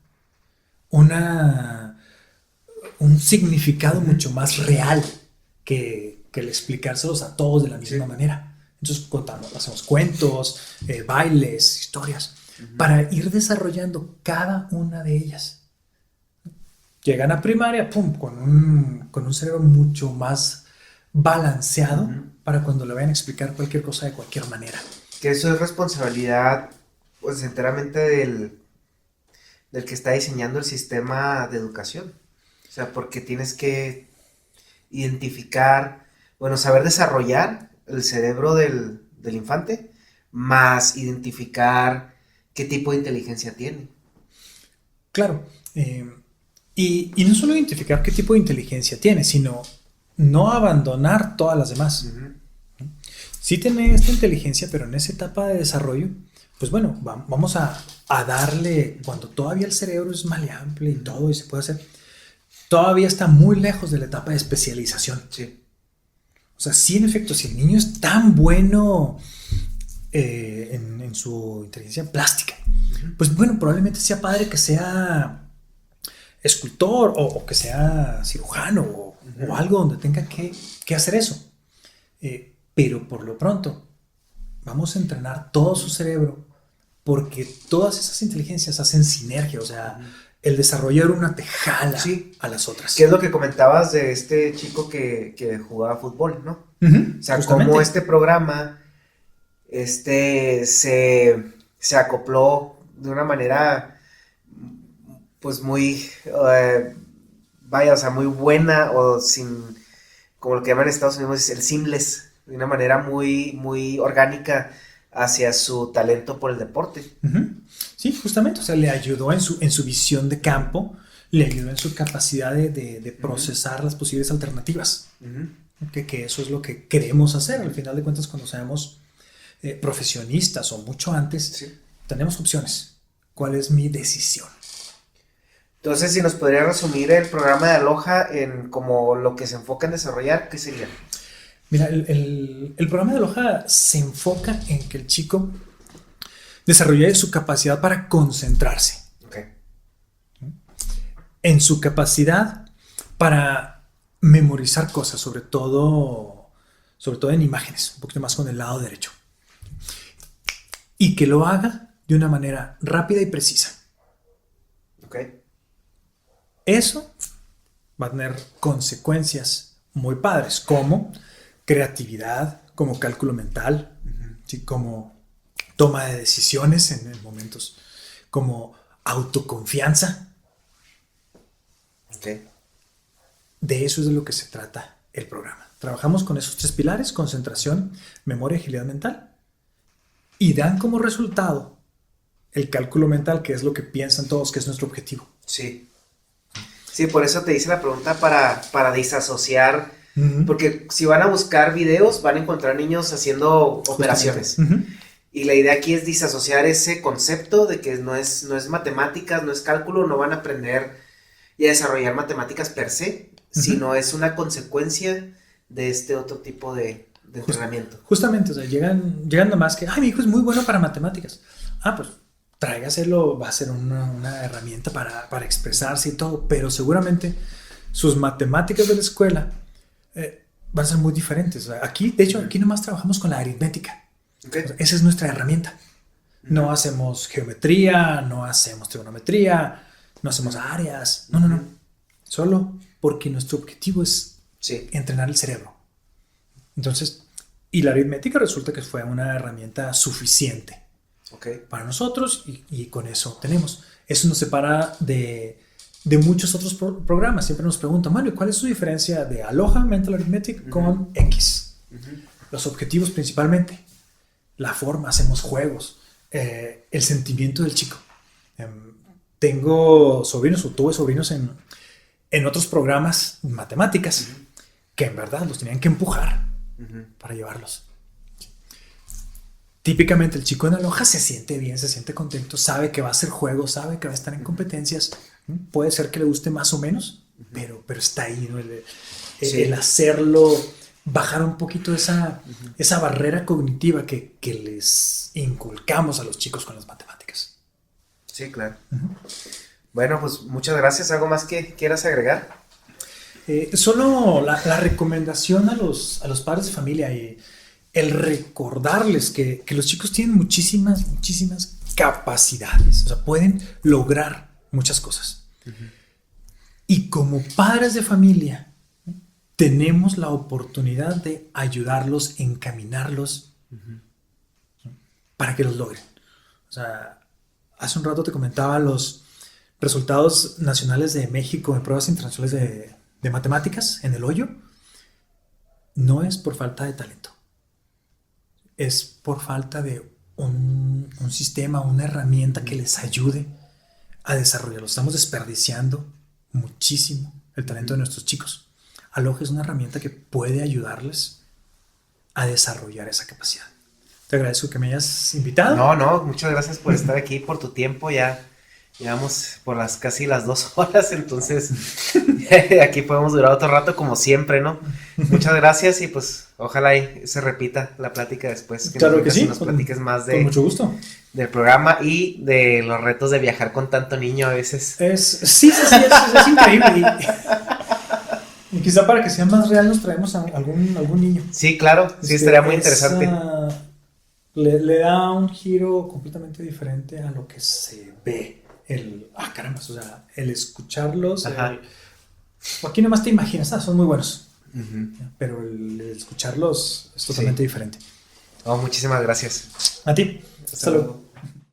un significado mucho más real que el explicárselos a todos de la misma manera. Entonces hacemos cuentos, bailes, historias, para ir desarrollando cada una de ellas. Llegan a primaria, ¡pum!, con un cerebro mucho más balanceado para cuando le vayan a explicar cualquier cosa de cualquier manera. Que eso es responsabilidad, pues, enteramente del que está diseñando el sistema de educación. O sea, porque tienes que identificar, saber desarrollar el cerebro del infante, más identificar qué tipo de inteligencia tiene. Claro. Y no solo identificar qué tipo de inteligencia tiene, sino no abandonar todas las demás. Sí tiene esta inteligencia, pero en esa etapa de desarrollo, pues bueno, vamos a darle, cuando todavía el cerebro es maleable y todo y se puede hacer, todavía está muy lejos de la etapa de especialización. Sí. O sea, sí, en efecto, si el niño es tan bueno en su inteligencia plástica, pues bueno, probablemente sea padre que sea escultor o que sea cirujano o algo donde tenga que hacer eso. Pero por lo pronto, vamos a entrenar todo su cerebro porque todas esas inteligencias hacen sinergia, o sea, el desarrollar una te jala a las otras. ¿Qué es lo que comentabas de este chico que jugaba fútbol, no? O sea, justamente. cómo este programa se acopló de una manera pues muy vaya, o sea, muy buena, o sin, como lo que llaman en Estados Unidos, el seamless, de una manera muy, muy orgánica hacia su talento por el deporte. Sí, justamente, o sea, le ayudó en su visión de campo, le ayudó en su capacidad de procesar las posibles alternativas. Que eso es lo que queremos hacer, al final de cuentas, cuando seamos profesionistas o mucho antes, tenemos opciones. ¿Cuál es mi decisión? Entonces, si nos podría resumir el programa de Aloha en como lo que se enfoca en desarrollar, ¿qué sería? Mira, el programa de Aloha se enfoca en que el chico desarrolle su capacidad para concentrarse. En su capacidad para memorizar cosas, sobre todo en imágenes, un poquito más con el lado derecho. Y que lo haga de una manera rápida y precisa. Eso va a tener consecuencias muy padres, como creatividad, como cálculo mental, ¿sí? Como toma de decisiones en momentos, como autoconfianza. De eso es de lo que se trata el programa. Trabajamos con esos 3 pilares: concentración, memoria y agilidad mental, y dan como resultado el cálculo mental, que es lo que piensan todos que es nuestro objetivo. Sí, por eso te hice la pregunta para disasociar, porque si van a buscar videos van a encontrar niños haciendo operaciones. Y la idea aquí es disasociar ese concepto de que no es matemáticas, no es cálculo, no van a aprender y a desarrollar matemáticas per se, sino es una consecuencia de este otro tipo de entrenamiento. Justamente, o sea, llegan nada más que, mi hijo es muy bueno para matemáticas. Pues tráigaselo, va a ser una herramienta para expresarse y todo, pero seguramente sus matemáticas de la escuela van a ser muy diferentes. O sea, aquí nomás trabajamos con la aritmética. O sea, esa es nuestra herramienta. No hacemos geometría, no hacemos trigonometría, no hacemos áreas. No. Solo porque nuestro objetivo es entrenar el cerebro. Entonces, y la aritmética resulta que fue una herramienta suficiente para nosotros, y con eso tenemos. Eso nos separa de muchos otros programas. Siempre nos preguntan, Mario, ¿cuál es su diferencia de Aloha Mental Arithmetic con X? Los objetivos principalmente, la forma, hacemos juegos, el sentimiento del chico. Tengo sobrinos, o tuve sobrinos en otros programas matemáticas que en verdad los tenían que empujar para llevarlos. Típicamente el chico en Aloha se siente bien, se siente contento, sabe que va a hacer juego, sabe que va a estar en competencias. Puede ser que le guste más o menos, pero está ahí, ¿no? El hacerlo, bajar un poquito esa barrera cognitiva que les inculcamos a los chicos con las matemáticas. Sí, claro. Bueno, pues muchas gracias. ¿Algo más que quieras agregar? Solo la recomendación a los padres de familia y el recordarles que los chicos tienen muchísimas capacidades, o sea, pueden lograr muchas cosas. Y como padres de familia, tenemos la oportunidad de ayudarlos, encaminarlos para que los logren. O sea, hace un rato te comentaba los resultados nacionales de México en pruebas internacionales de matemáticas en el hoyo. No es por falta de talento. Es por falta de un sistema, una herramienta que les ayude a desarrollarlo. Estamos desperdiciando muchísimo el talento de nuestros chicos. Aloha es una herramienta que puede ayudarles a desarrollar esa capacidad. Te agradezco que me hayas invitado. No, muchas gracias por estar aquí, por tu tiempo. Ya llevamos por casi las 2 horas, entonces aquí podemos durar otro rato como siempre, ¿no? Muchas gracias y pues ojalá y se repita la plática después. Claro que sí. Nos platiques más con mucho gusto. Del programa y de los retos de viajar con tanto niño a veces. Sí, es increíble. Y quizá para que sea más real nos traemos a algún niño. Sí, claro, sí estaría muy interesante. le da un giro completamente diferente a lo que se ve. Caramba, o sea, el escucharlos, aquí nomás te imaginas, son muy buenos, pero el escucharlos es totalmente diferente. Oh, muchísimas gracias. A ti, Hasta luego.